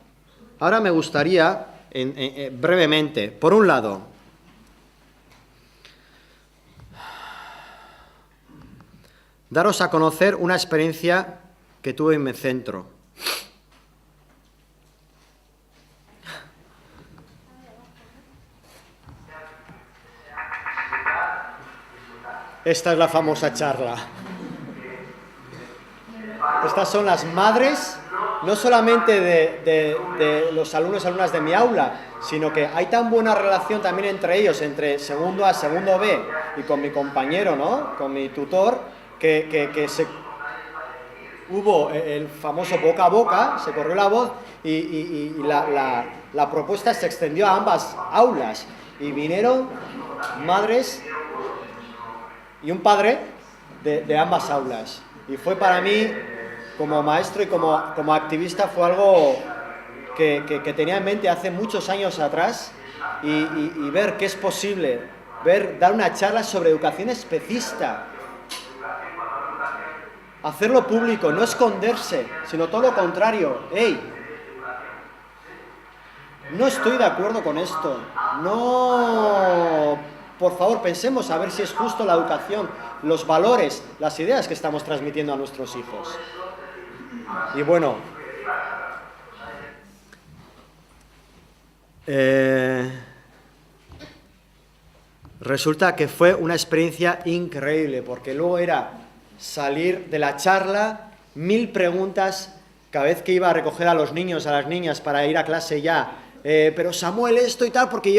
me gustaría, brevemente, por un lado, daros a conocer una experiencia que tuve en mi centro. Esta es la famosa charla. Estas son las madres, no solamente de los alumnos y alumnas de mi aula, sino que hay tan buena relación también entre ellos, entre segundo A, segundo B, y con mi compañero, ¿no?, con mi tutor, que hubo el famoso boca a boca, se corrió la voz y la propuesta se extendió a ambas aulas y vinieron madres y un padre de ambas aulas. Y fue para mí, como maestro y como activista, fue algo que tenía en mente hace muchos años atrás y ver que es posible, dar una charla sobre educación especista. Hacerlo público, no esconderse, sino todo lo contrario. ¡Ey! No estoy de acuerdo con esto. No, por favor, pensemos a ver si es justo la educación, los valores, las ideas que estamos transmitiendo a nuestros hijos. Y bueno, resulta que fue una experiencia increíble, porque luego era salir de la charla, 1000 preguntas cada vez que iba a recoger a los niños, a las niñas para ir a clase ya. Pero Samuel, esto y tal, porque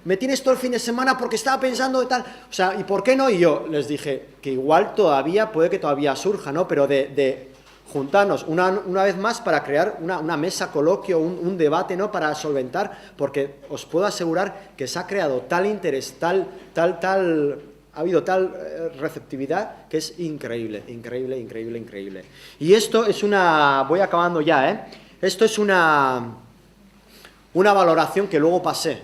me tienes todo el fin de semana porque estaba pensando y tal, o sea, ¿y por qué no? Y yo les dije que igual puede que todavía surja, ¿no? Pero de juntarnos una vez más para crear una mesa, coloquio, un debate, ¿no?, para solventar, porque os puedo asegurar que se ha creado tal interés, ha habido tal receptividad que es increíble. Y esto es voy acabando ya, esto es una valoración que luego pasé,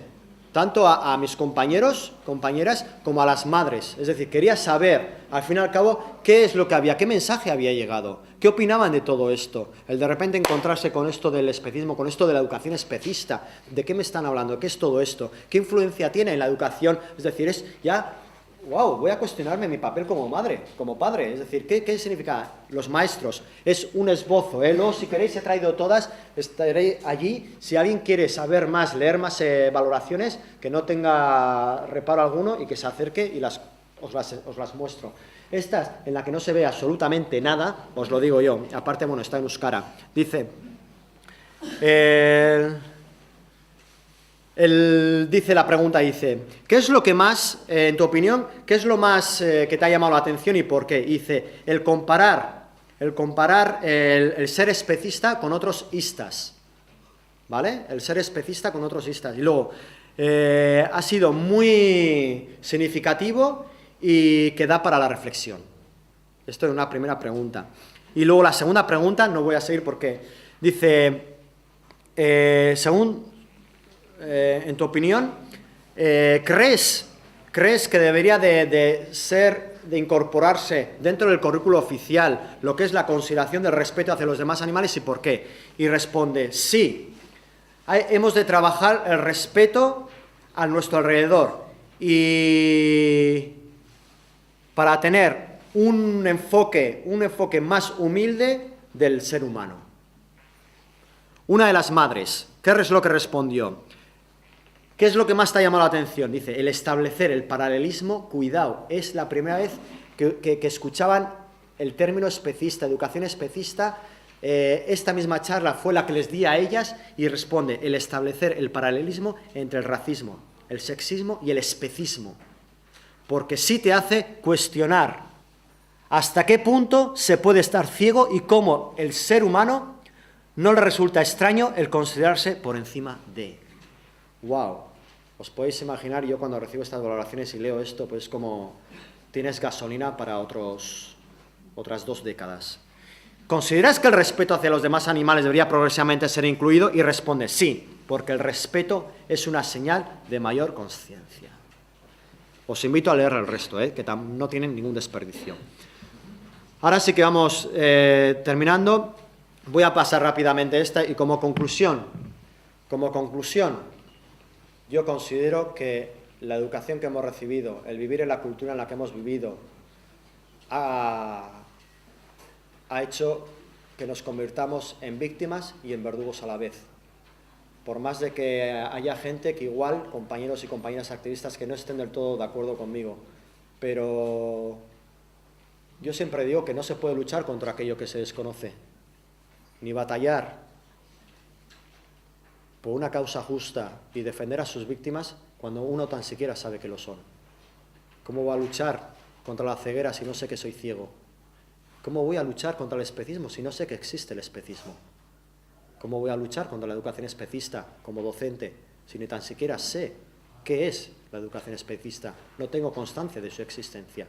tanto a mis compañeros, compañeras, como a las madres. Es decir, quería saber, al fin y al cabo, qué es lo que había, qué mensaje había llegado, qué opinaban de todo esto. El de repente encontrarse con esto del especismo, con esto de la educación especista, ¿de qué me están hablando? ¿Qué es todo esto? ¿Qué influencia tiene en la educación? Es decir, es ya... ¡Wow! Voy a cuestionarme mi papel como madre, como padre. Es decir, ¿qué significa los maestros? Es un esbozo, Luego, si queréis, he traído todas, estaré allí. Si alguien quiere saber más, leer más valoraciones, que no tenga reparo alguno y que se acerque y os las muestro. Estas, en la que no se ve absolutamente nada, os lo digo yo. Aparte, bueno, está en euskara. Dice... dice la pregunta, ¿qué es lo que más, en tu opinión, qué es lo más que te ha llamado la atención y por qué? Dice, el comparar el ser especista con otros istas, ¿vale? El ser especista con otros istas. Y luego, ha sido muy significativo y que da para la reflexión. Esto es una primera pregunta. Y luego la segunda pregunta, no voy a seguir porque dice, en tu opinión, ¿crees que debería de incorporarse dentro del currículo oficial lo que es la consideración del respeto hacia los demás animales y por qué? Y responde, sí, hemos de trabajar el respeto a nuestro alrededor y para tener un enfoque más humilde del ser humano. Una de las madres, ¿qué es lo que respondió? ¿Qué es lo que más te ha llamado la atención? Dice, el establecer el paralelismo, cuidado, es la primera vez que escuchaban el término especista, educación especista, Esta misma charla fue la que les di a ellas y responde el establecer el paralelismo entre el racismo, el sexismo y el especismo, porque sí te hace cuestionar hasta qué punto se puede estar ciego y cómo el ser humano no le resulta extraño el considerarse por encima de. ¡Wow! Os podéis imaginar, yo cuando recibo estas valoraciones y leo esto, pues como tienes gasolina para otras 2 décadas. ¿Consideras que el respeto hacia los demás animales debería progresivamente ser incluido? Y responde sí, porque el respeto es una señal de mayor conciencia. Os invito a leer el resto, que no tienen ningún desperdicio. Ahora sí que vamos terminando. Voy a pasar rápidamente esta y como conclusión, yo considero que la educación que hemos recibido, el vivir en la cultura en la que hemos vivido, ha hecho que nos convirtamos en víctimas y en verdugos a la vez. Por más de que haya gente que igual, compañeros y compañeras activistas, que no estén del todo de acuerdo conmigo, pero yo siempre digo que no se puede luchar contra aquello que se desconoce, ni batallar por una causa justa y defender a sus víctimas cuando uno tan siquiera sabe que lo son. ¿Cómo voy a luchar contra la ceguera si no sé que soy ciego? ¿Cómo voy a luchar contra el especismo si no sé que existe el especismo? ¿Cómo voy a luchar contra la educación especista como docente si ni tan siquiera sé qué es la educación especista? No tengo constancia de su existencia.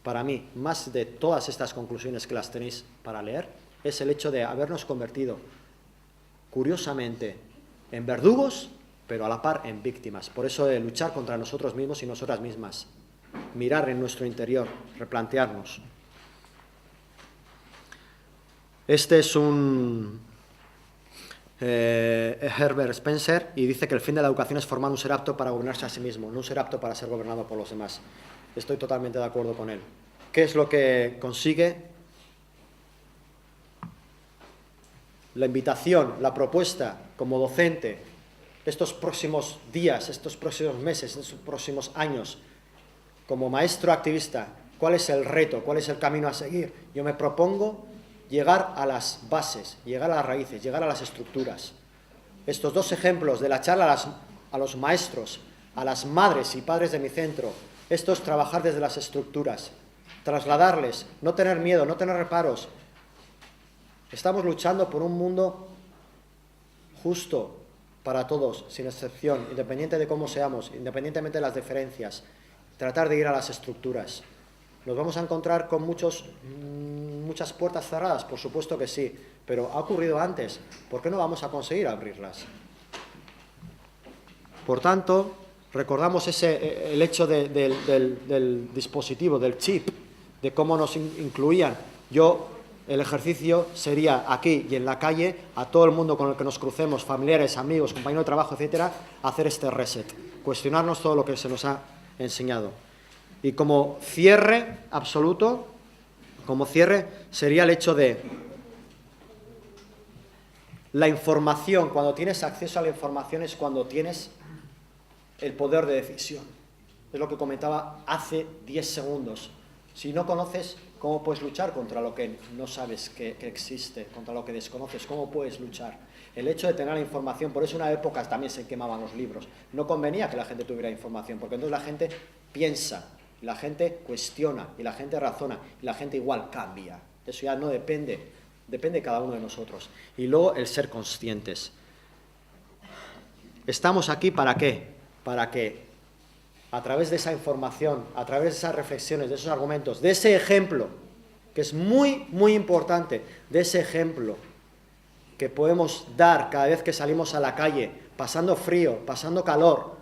Para mí, más de todas estas conclusiones que las tenéis para leer, es el hecho de habernos convertido, curiosamente, en verdugos, pero a la par en víctimas. Por eso de luchar contra nosotros mismos y nosotras mismas. Mirar en nuestro interior, replantearnos. Este es un Herbert Spencer y dice que el fin de la educación es formar un ser apto para gobernarse a sí mismo, no un ser apto para ser gobernado por los demás. Estoy totalmente de acuerdo con él. ¿Qué es lo que consigue? La invitación, la propuesta como docente, estos próximos días, estos próximos meses, estos próximos años, como maestro activista, ¿cuál es el reto? ¿Cuál es el camino a seguir? Yo me propongo llegar a las bases, llegar a las raíces, llegar a las estructuras. Estos 2 ejemplos de la charla a los maestros, a las madres y padres de mi centro, esto es trabajar desde las estructuras, trasladarles, no tener miedo, no tener reparos. Estamos luchando por un mundo justo para todos, sin excepción, independiente de cómo seamos, independientemente de las diferencias. Tratar de ir a las estructuras. ¿Nos vamos a encontrar con muchas puertas cerradas? Por supuesto que sí, pero ha ocurrido antes. ¿Por qué no vamos a conseguir abrirlas? Por tanto, recordamos el hecho del dispositivo, del chip, de cómo nos incluían. El ejercicio sería aquí y en la calle, a todo el mundo con el que nos crucemos, familiares, amigos, compañeros de trabajo, etcétera, hacer este reset, cuestionarnos todo lo que se nos ha enseñado. Y como cierre absoluto, sería el hecho de la información. Cuando tienes acceso a la información es cuando tienes el poder de decisión. Es lo que comentaba hace 10 segundos. Si no conoces, ¿cómo puedes luchar contra lo que no sabes que existe, contra lo que desconoces? ¿Cómo puedes luchar? El hecho de tener la información, por eso en una época también se quemaban los libros. No convenía que la gente tuviera información, porque entonces la gente piensa, la gente cuestiona, y la gente razona, y la gente igual cambia. Eso ya no depende de cada uno de nosotros. Y luego el ser conscientes. ¿Estamos aquí para qué? Para que a través de esa información, a través de esas reflexiones, de esos argumentos, de ese ejemplo, que es muy, muy importante, de ese ejemplo que podemos dar cada vez que salimos a la calle, pasando frío, pasando calor,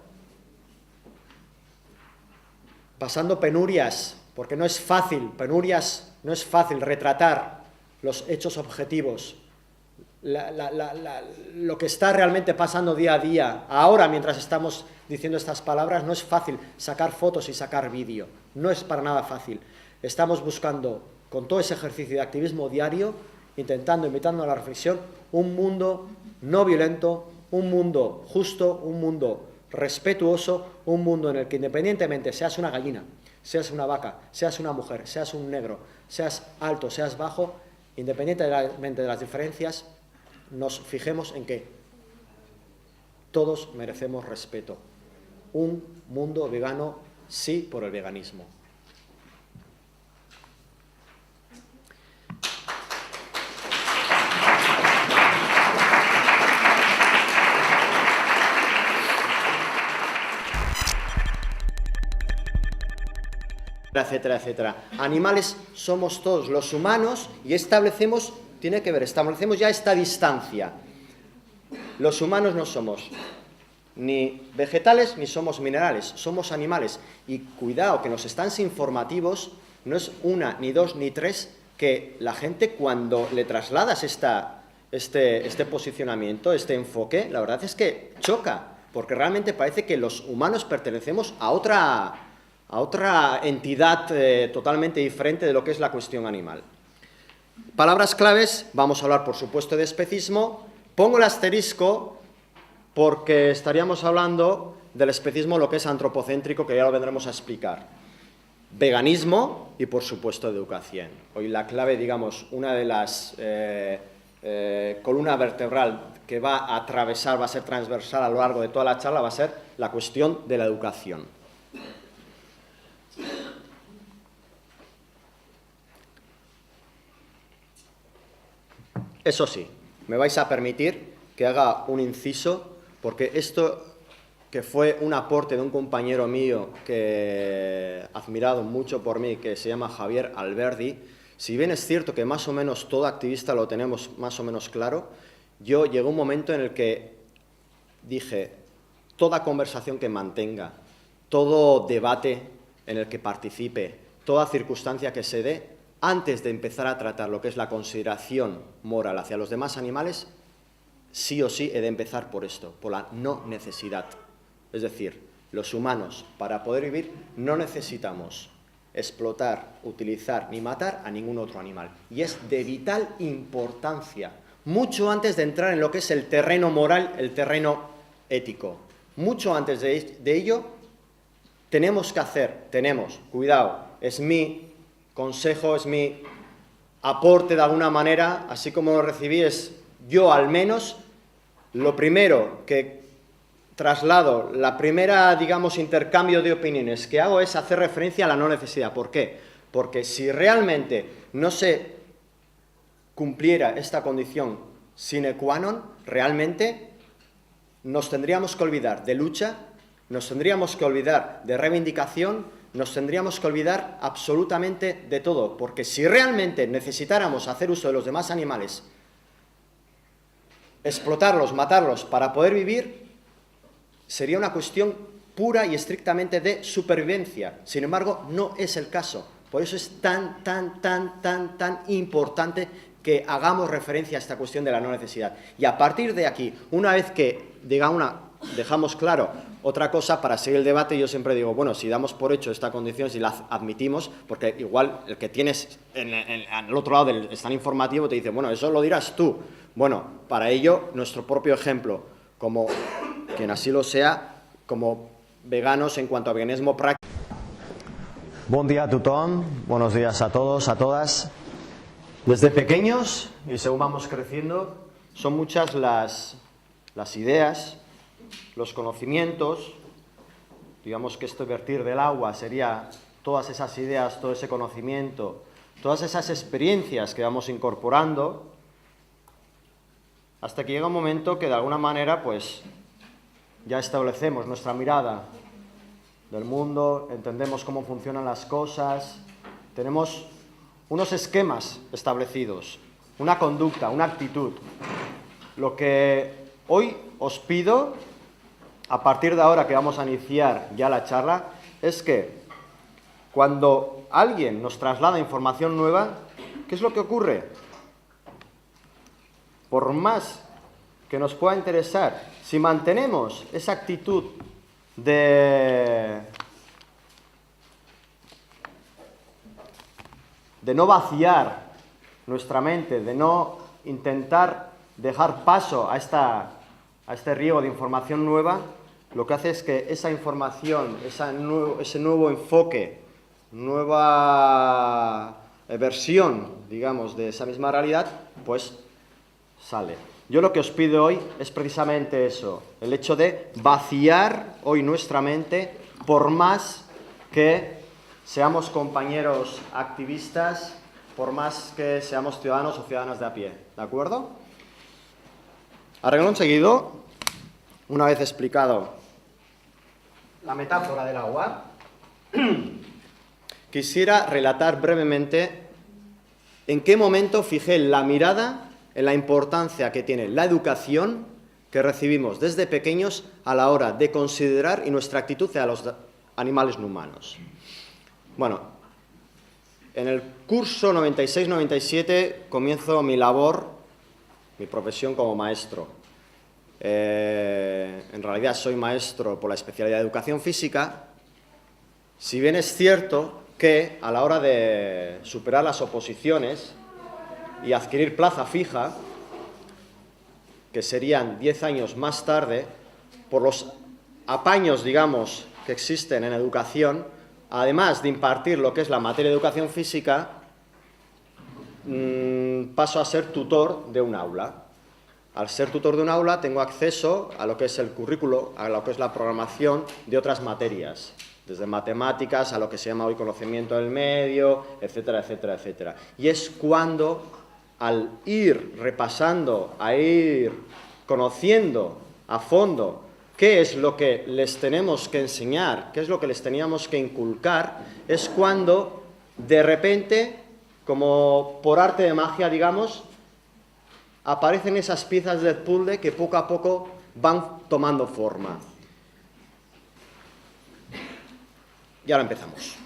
pasando penurias, porque no es fácil, penurias, no es fácil retratar los hechos objetivos, lo que está realmente pasando día a día. Ahora, mientras estamos diciendo estas palabras, no es fácil sacar fotos y sacar vídeo, no es para nada fácil. Estamos buscando, con todo ese ejercicio de activismo diario, invitando a la reflexión, un mundo no violento, un mundo justo, un mundo respetuoso, un mundo en el que independientemente seas una gallina, seas una vaca, seas una mujer, seas un negro, seas alto, seas bajo, independientemente de las diferencias, nos fijemos en que todos merecemos respeto. Un mundo vegano, sí por el veganismo. Etcétera, etcétera. Animales somos todos los humanos y establecemos ya esta distancia. Los humanos no somos ni vegetales ni somos minerales, somos animales. Y cuidado, que en los stands informativos no es una, ni dos, ni tres, que la gente cuando le trasladas este posicionamiento, este enfoque, la verdad es que choca, porque realmente parece que los humanos pertenecemos a otra entidad totalmente diferente de lo que es la cuestión animal. Palabras claves, vamos a hablar por supuesto de especismo. Pongo el asterisco porque estaríamos hablando del especismo, lo que es antropocéntrico, que ya lo vendremos a explicar. Veganismo y por supuesto educación. Hoy la clave, digamos, una de las columna vertebral que va a atravesar, va a ser transversal a lo largo de toda la charla, va a ser la cuestión de la educación. Eso sí, me vais a permitir que haga un inciso, porque esto, que fue un aporte de un compañero mío que admirado mucho por mí, que se llama Javier Alberdi, si bien es cierto que más o menos todo activista lo tenemos más o menos claro, yo llegó un momento en el que dije, toda conversación que mantenga, todo debate en el que participe, toda circunstancia que se dé, antes de empezar a tratar lo que es la consideración moral hacia los demás animales, sí o sí he de empezar por esto, por la no necesidad. Es decir, los humanos, para poder vivir, no necesitamos explotar, utilizar ni matar a ningún otro animal. Y es de vital importancia, mucho antes de entrar en lo que es el terreno moral, el terreno ético. Mucho antes de ello, cuidado, es mi consejo, es mi aporte de alguna manera, así como lo recibí, es yo al menos, lo primero que traslado, la primera, digamos, intercambio de opiniones que hago es hacer referencia a la no necesidad. ¿Por qué? Porque si realmente no se cumpliera esta condición sine qua non, realmente nos tendríamos que olvidar de lucha, nos tendríamos que olvidar de reivindicación, nos tendríamos que olvidar absolutamente de todo, porque si realmente necesitáramos hacer uso de los demás animales, explotarlos, matarlos para poder vivir, sería una cuestión pura y estrictamente de supervivencia. Sin embargo, no es el caso. Por eso es tan importante que hagamos referencia a esta cuestión de la no necesidad. Y a partir de aquí, una vez que dejamos claro otra cosa, para seguir el debate, yo siempre digo, bueno, si damos por hecho esta condición, si la admitimos, porque igual el que tienes al otro lado del stand informativo te dice, bueno, eso lo dirás tú. Bueno, para ello, nuestro propio ejemplo, como quien así lo sea, como veganos en cuanto a veganismo práctico. Buen día a tothom, buenos días a todos, a todas. Desde pequeños, y según vamos creciendo, son muchas las ideas, los conocimientos, digamos que este vertir del agua sería todas esas ideas, todo ese conocimiento, todas esas experiencias que vamos incorporando, hasta que llega un momento que de alguna manera pues ya establecemos nuestra mirada del mundo, entendemos cómo funcionan las cosas, tenemos unos esquemas establecidos, una conducta, una actitud. Lo que hoy os pido, a partir de ahora que vamos a iniciar ya la charla, es que cuando alguien nos traslada información nueva, ¿qué es lo que ocurre? Por más que nos pueda interesar, si mantenemos esa actitud de no vaciar nuestra mente, de no intentar dejar paso a este riego de información nueva, lo que hace es que esa información, ese nuevo enfoque, nueva versión, digamos, de esa misma realidad, pues sale. Yo lo que os pido hoy es precisamente eso, el hecho de vaciar hoy nuestra mente, por más que seamos compañeros activistas, por más que seamos ciudadanos o ciudadanas de a pie, ¿de acuerdo? A renglón seguido, una vez explicado la metáfora del agua, quisiera relatar brevemente en qué momento fijé la mirada en la importancia que tiene la educación que recibimos desde pequeños a la hora de considerar y nuestra actitud hacia los animales no humanos. Bueno, en el curso 96-97 comienzo mi labor, mi profesión como maestro. En realidad soy maestro por la especialidad de educación física, si bien es cierto que a la hora de superar las oposiciones y adquirir plaza fija, que serían 10 años más tarde, por los apaños, digamos, que existen en educación, además de impartir lo que es la materia de educación física, paso a ser tutor de un aula. Al ser tutor de un aula tengo acceso a lo que es el currículo, a lo que es la programación de otras materias, desde matemáticas a lo que se llama hoy conocimiento del medio, etcétera, etcétera, etcétera. Y es cuando, al ir repasando, a ir conociendo a fondo qué es lo que les tenemos que enseñar, qué es lo que les teníamos que inculcar, es cuando, de repente, como por arte de magia, digamos, aparecen esas piezas del puzzle que poco a poco van tomando forma. Y ahora empezamos.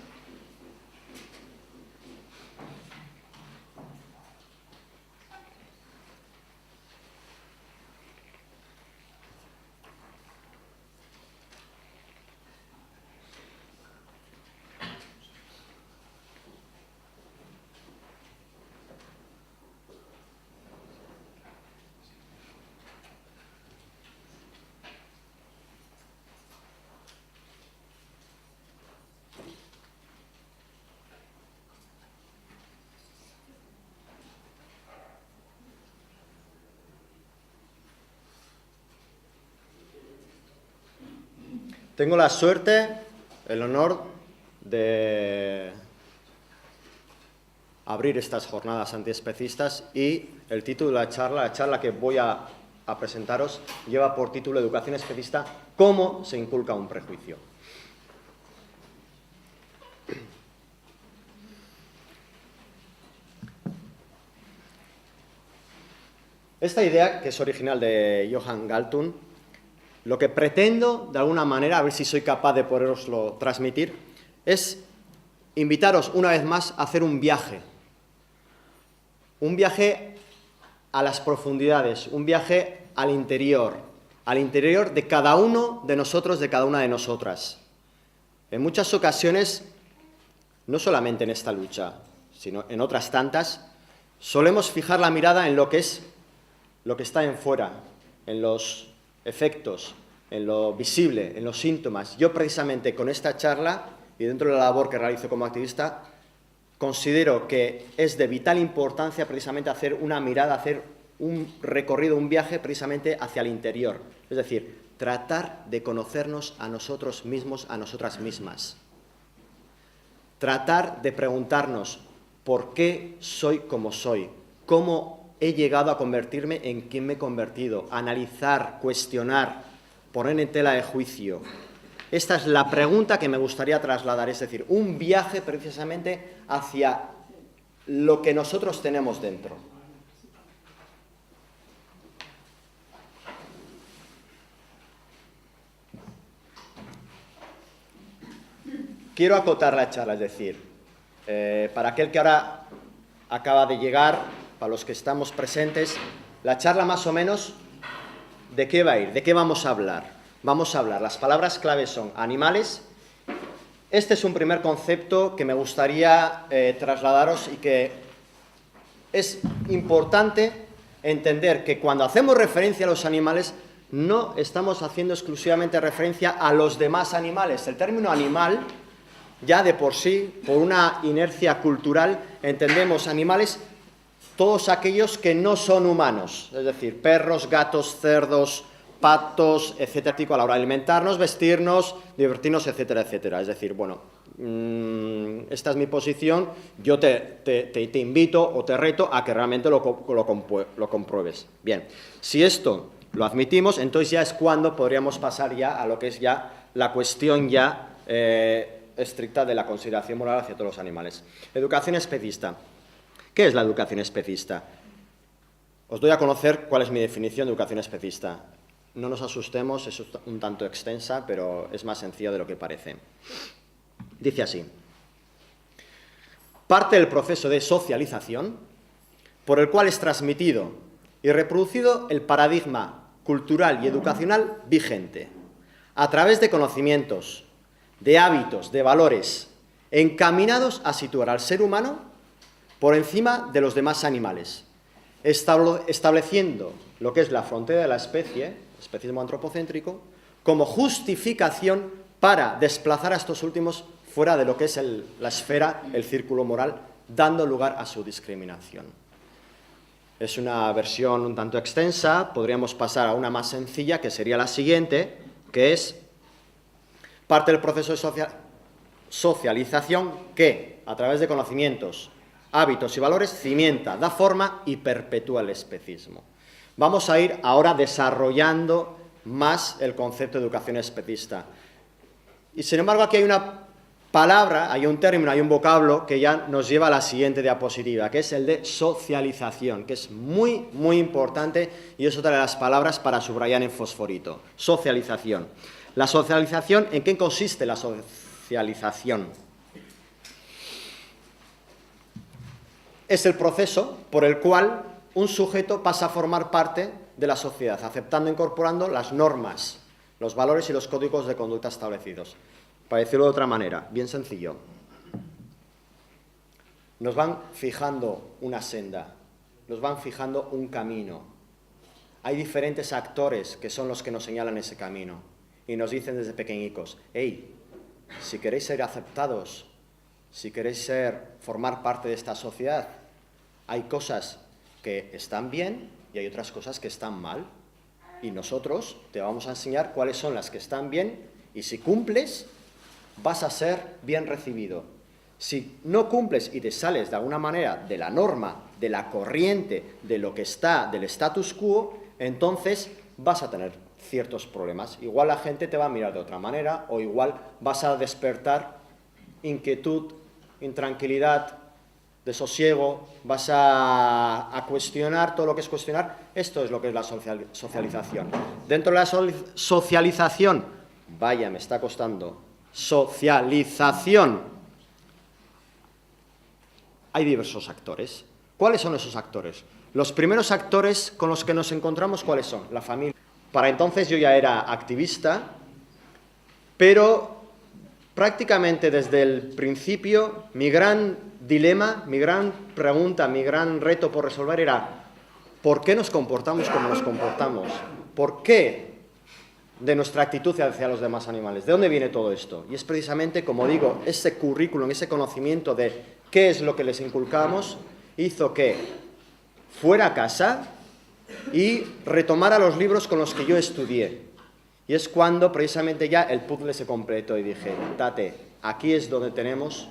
Tengo la suerte, el honor de abrir estas jornadas antiespecistas y el título de la charla que voy a presentaros, lleva por título Educación especista, ¿cómo se inculca un prejuicio? Esta idea, que es original de Johann Galtung, lo que pretendo, de alguna manera, a ver si soy capaz de poderoslo transmitir, es invitaros una vez más a hacer un viaje a las profundidades, un viaje al interior de cada uno de nosotros, de cada una de nosotras. En muchas ocasiones, no solamente en esta lucha, sino en otras tantas, solemos fijar la mirada en lo que es lo que está en fuera, en los efectos, en lo visible, en los síntomas. Yo precisamente con esta charla y dentro de la labor que realizo como activista, considero que es de vital importancia precisamente hacer una mirada, hacer un recorrido, un viaje precisamente hacia el interior. Es decir, tratar de conocernos a nosotros mismos, a nosotras mismas. Tratar de preguntarnos por qué soy como soy, cómo he llegado a convertirme en quien me he convertido, analizar, cuestionar, poner en tela de juicio. Esta es la pregunta que me gustaría trasladar, es decir, un viaje precisamente hacia lo que nosotros tenemos dentro. Quiero acotar la charla, es decir, para aquel que ahora acaba de llegar, para los que estamos presentes, la charla más o menos, ¿de qué va a ir? ¿De qué vamos a hablar? Vamos a hablar, las palabras claves son animales. Este es un primer concepto que me gustaría trasladaros y que es importante entender que cuando hacemos referencia a los animales no estamos haciendo exclusivamente referencia a los demás animales. El término animal ya de por sí, por una inercia cultural, entendemos animales todos aquellos que no son humanos, es decir, perros, gatos, cerdos, patos, etcétera, a la hora de alimentarnos, vestirnos, divertirnos, etcétera, etcétera. Es decir, bueno, esta es mi posición, yo te invito o te reto a que realmente lo compruebes. Bien, si esto lo admitimos, entonces ya es cuando podríamos pasar ya a lo que es ya la cuestión ya estricta de la consideración moral hacia todos los animales. Educación especista. ¿Qué es la educación especista? Os doy a conocer cuál es mi definición de educación especista. No nos asustemos, es un tanto extensa, pero es más sencillo de lo que parece. Dice así: parte del proceso de socialización por el cual es transmitido y reproducido el paradigma cultural y educacional vigente, a través de conocimientos, de hábitos, de valores, encaminados a situar al ser humano por encima de los demás animales, estableciendo lo que es la frontera de la especie, especismo antropocéntrico, como justificación para desplazar a estos últimos fuera de lo que es la esfera, el círculo moral, dando lugar a su discriminación. Es una versión un tanto extensa, podríamos pasar a una más sencilla, que sería la siguiente, que es parte del proceso de socialización que, a través de conocimientos, hábitos y valores, cimienta, da forma y perpetúa el especismo. Vamos a ir ahora desarrollando más el concepto de educación especista. Y sin embargo, aquí hay una palabra, hay un término, hay un vocablo que ya nos lleva a la siguiente diapositiva, que es el de socialización, que es muy, muy importante y es otra de las palabras para subrayar en fosforito. Socialización. La socialización, ¿en qué consiste la socialización? Es el proceso por el cual un sujeto pasa a formar parte de la sociedad, aceptando e incorporando las normas, los valores y los códigos de conducta establecidos. Para decirlo de otra manera, bien sencillo. Nos van fijando una senda, nos van fijando un camino. Hay diferentes actores que son los que nos señalan ese camino y nos dicen desde pequeñicos: hey, si queréis ser aceptados, si queréis formar parte de esta sociedad, hay cosas que están bien y hay otras cosas que están mal. Y nosotros te vamos a enseñar cuáles son las que están bien y si cumples, vas a ser bien recibido. Si no cumples y te sales de alguna manera de la norma, de la corriente, de lo que está, del status quo, entonces vas a tener ciertos problemas. Igual la gente te va a mirar de otra manera o igual vas a despertar inquietud, intranquilidad, desosiego, vas a cuestionar todo lo que es cuestionar. Esto es lo que es la socialización. Dentro de la socialización, vaya, me está costando, socialización, hay diversos actores. ¿Cuáles son esos actores? Los primeros actores con los que nos encontramos, ¿cuáles son? La familia. Para entonces yo ya era activista, pero prácticamente desde el principio mi gran dilema, mi gran pregunta, mi gran reto por resolver era: ¿por qué nos comportamos como nos comportamos? ¿Por qué de nuestra actitud hacia los demás animales? ¿De dónde viene todo esto? Y es precisamente, como digo, ese currículum, ese conocimiento de qué es lo que les inculcamos, hizo que fuera a casa y retomara los libros con los que yo estudié. Y es cuando precisamente ya el puzzle se completó y dije: Tate, aquí es donde tenemos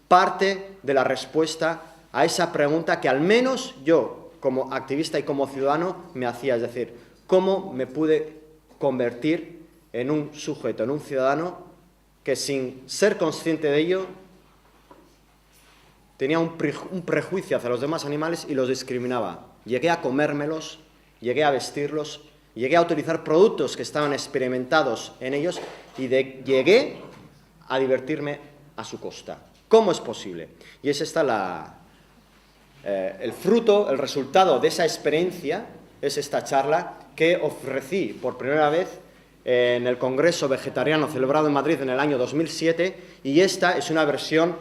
parte de la respuesta a esa pregunta que al menos yo, como activista y como ciudadano, me hacía. Es decir, ¿cómo me pude convertir en un sujeto, en un ciudadano que sin ser consciente de ello tenía un prejuicio hacia los demás animales y los discriminaba? Llegué a comérmelos, llegué a vestirlos, llegué a utilizar productos que estaban experimentados en ellos y llegué a divertirme a su costa. ¿Cómo es posible? Y es esta el fruto, el resultado de esa experiencia, es esta charla que ofrecí por primera vez en el Congreso Vegetariano celebrado en Madrid en el año 2007, y esta es una versión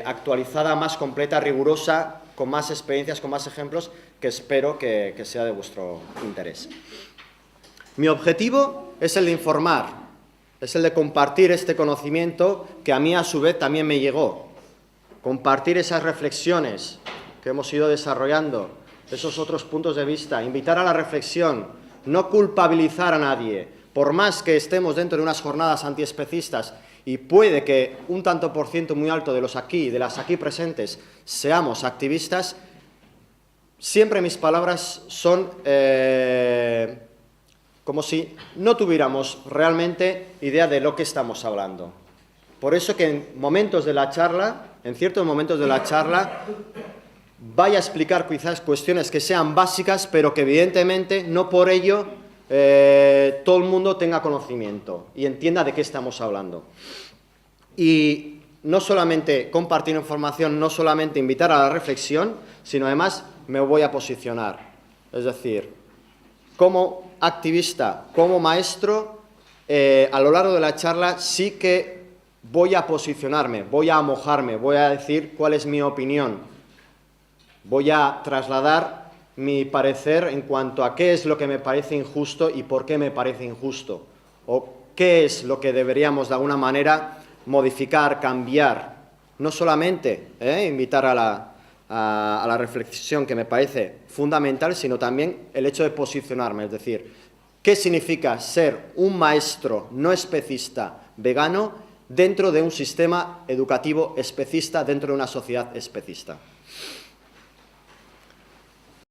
actualizada, más completa, rigurosa, con más experiencias, con más ejemplos, que espero que sea de vuestro interés. Mi objetivo es el de informar es el de compartir este conocimiento que a mí a su vez también me llegó. Compartir esas reflexiones que hemos ido desarrollando, esos otros puntos de vista, invitar a la reflexión, no culpabilizar a nadie. Por más que estemos dentro de unas jornadas antiespecistas y puede que un tanto por ciento muy alto de las aquí presentes seamos activistas, siempre mis palabras son como si no tuviéramos realmente idea de lo que estamos hablando. Por eso que en momentos de la charla, en ciertos momentos de la charla, vaya a explicar quizás cuestiones que sean básicas, pero que evidentemente no por ello todo el mundo tenga conocimiento y entienda de qué estamos hablando. Y no solamente compartir información, no solamente invitar a la reflexión, sino además me voy a posicionar. Es decir, como activista, como maestro, a lo largo de la charla sí que voy a posicionarme, voy a mojarme, voy a decir cuál es mi opinión, voy a trasladar mi parecer en cuanto a qué es lo que me parece injusto y por qué me parece injusto, o qué es lo que deberíamos de alguna manera modificar, cambiar. No solamente invitar a la reflexión, que me parece fundamental, sino también el hecho de posicionarme, es decir, qué significa ser un maestro no especista vegano dentro de un sistema educativo especista, dentro de una sociedad especista.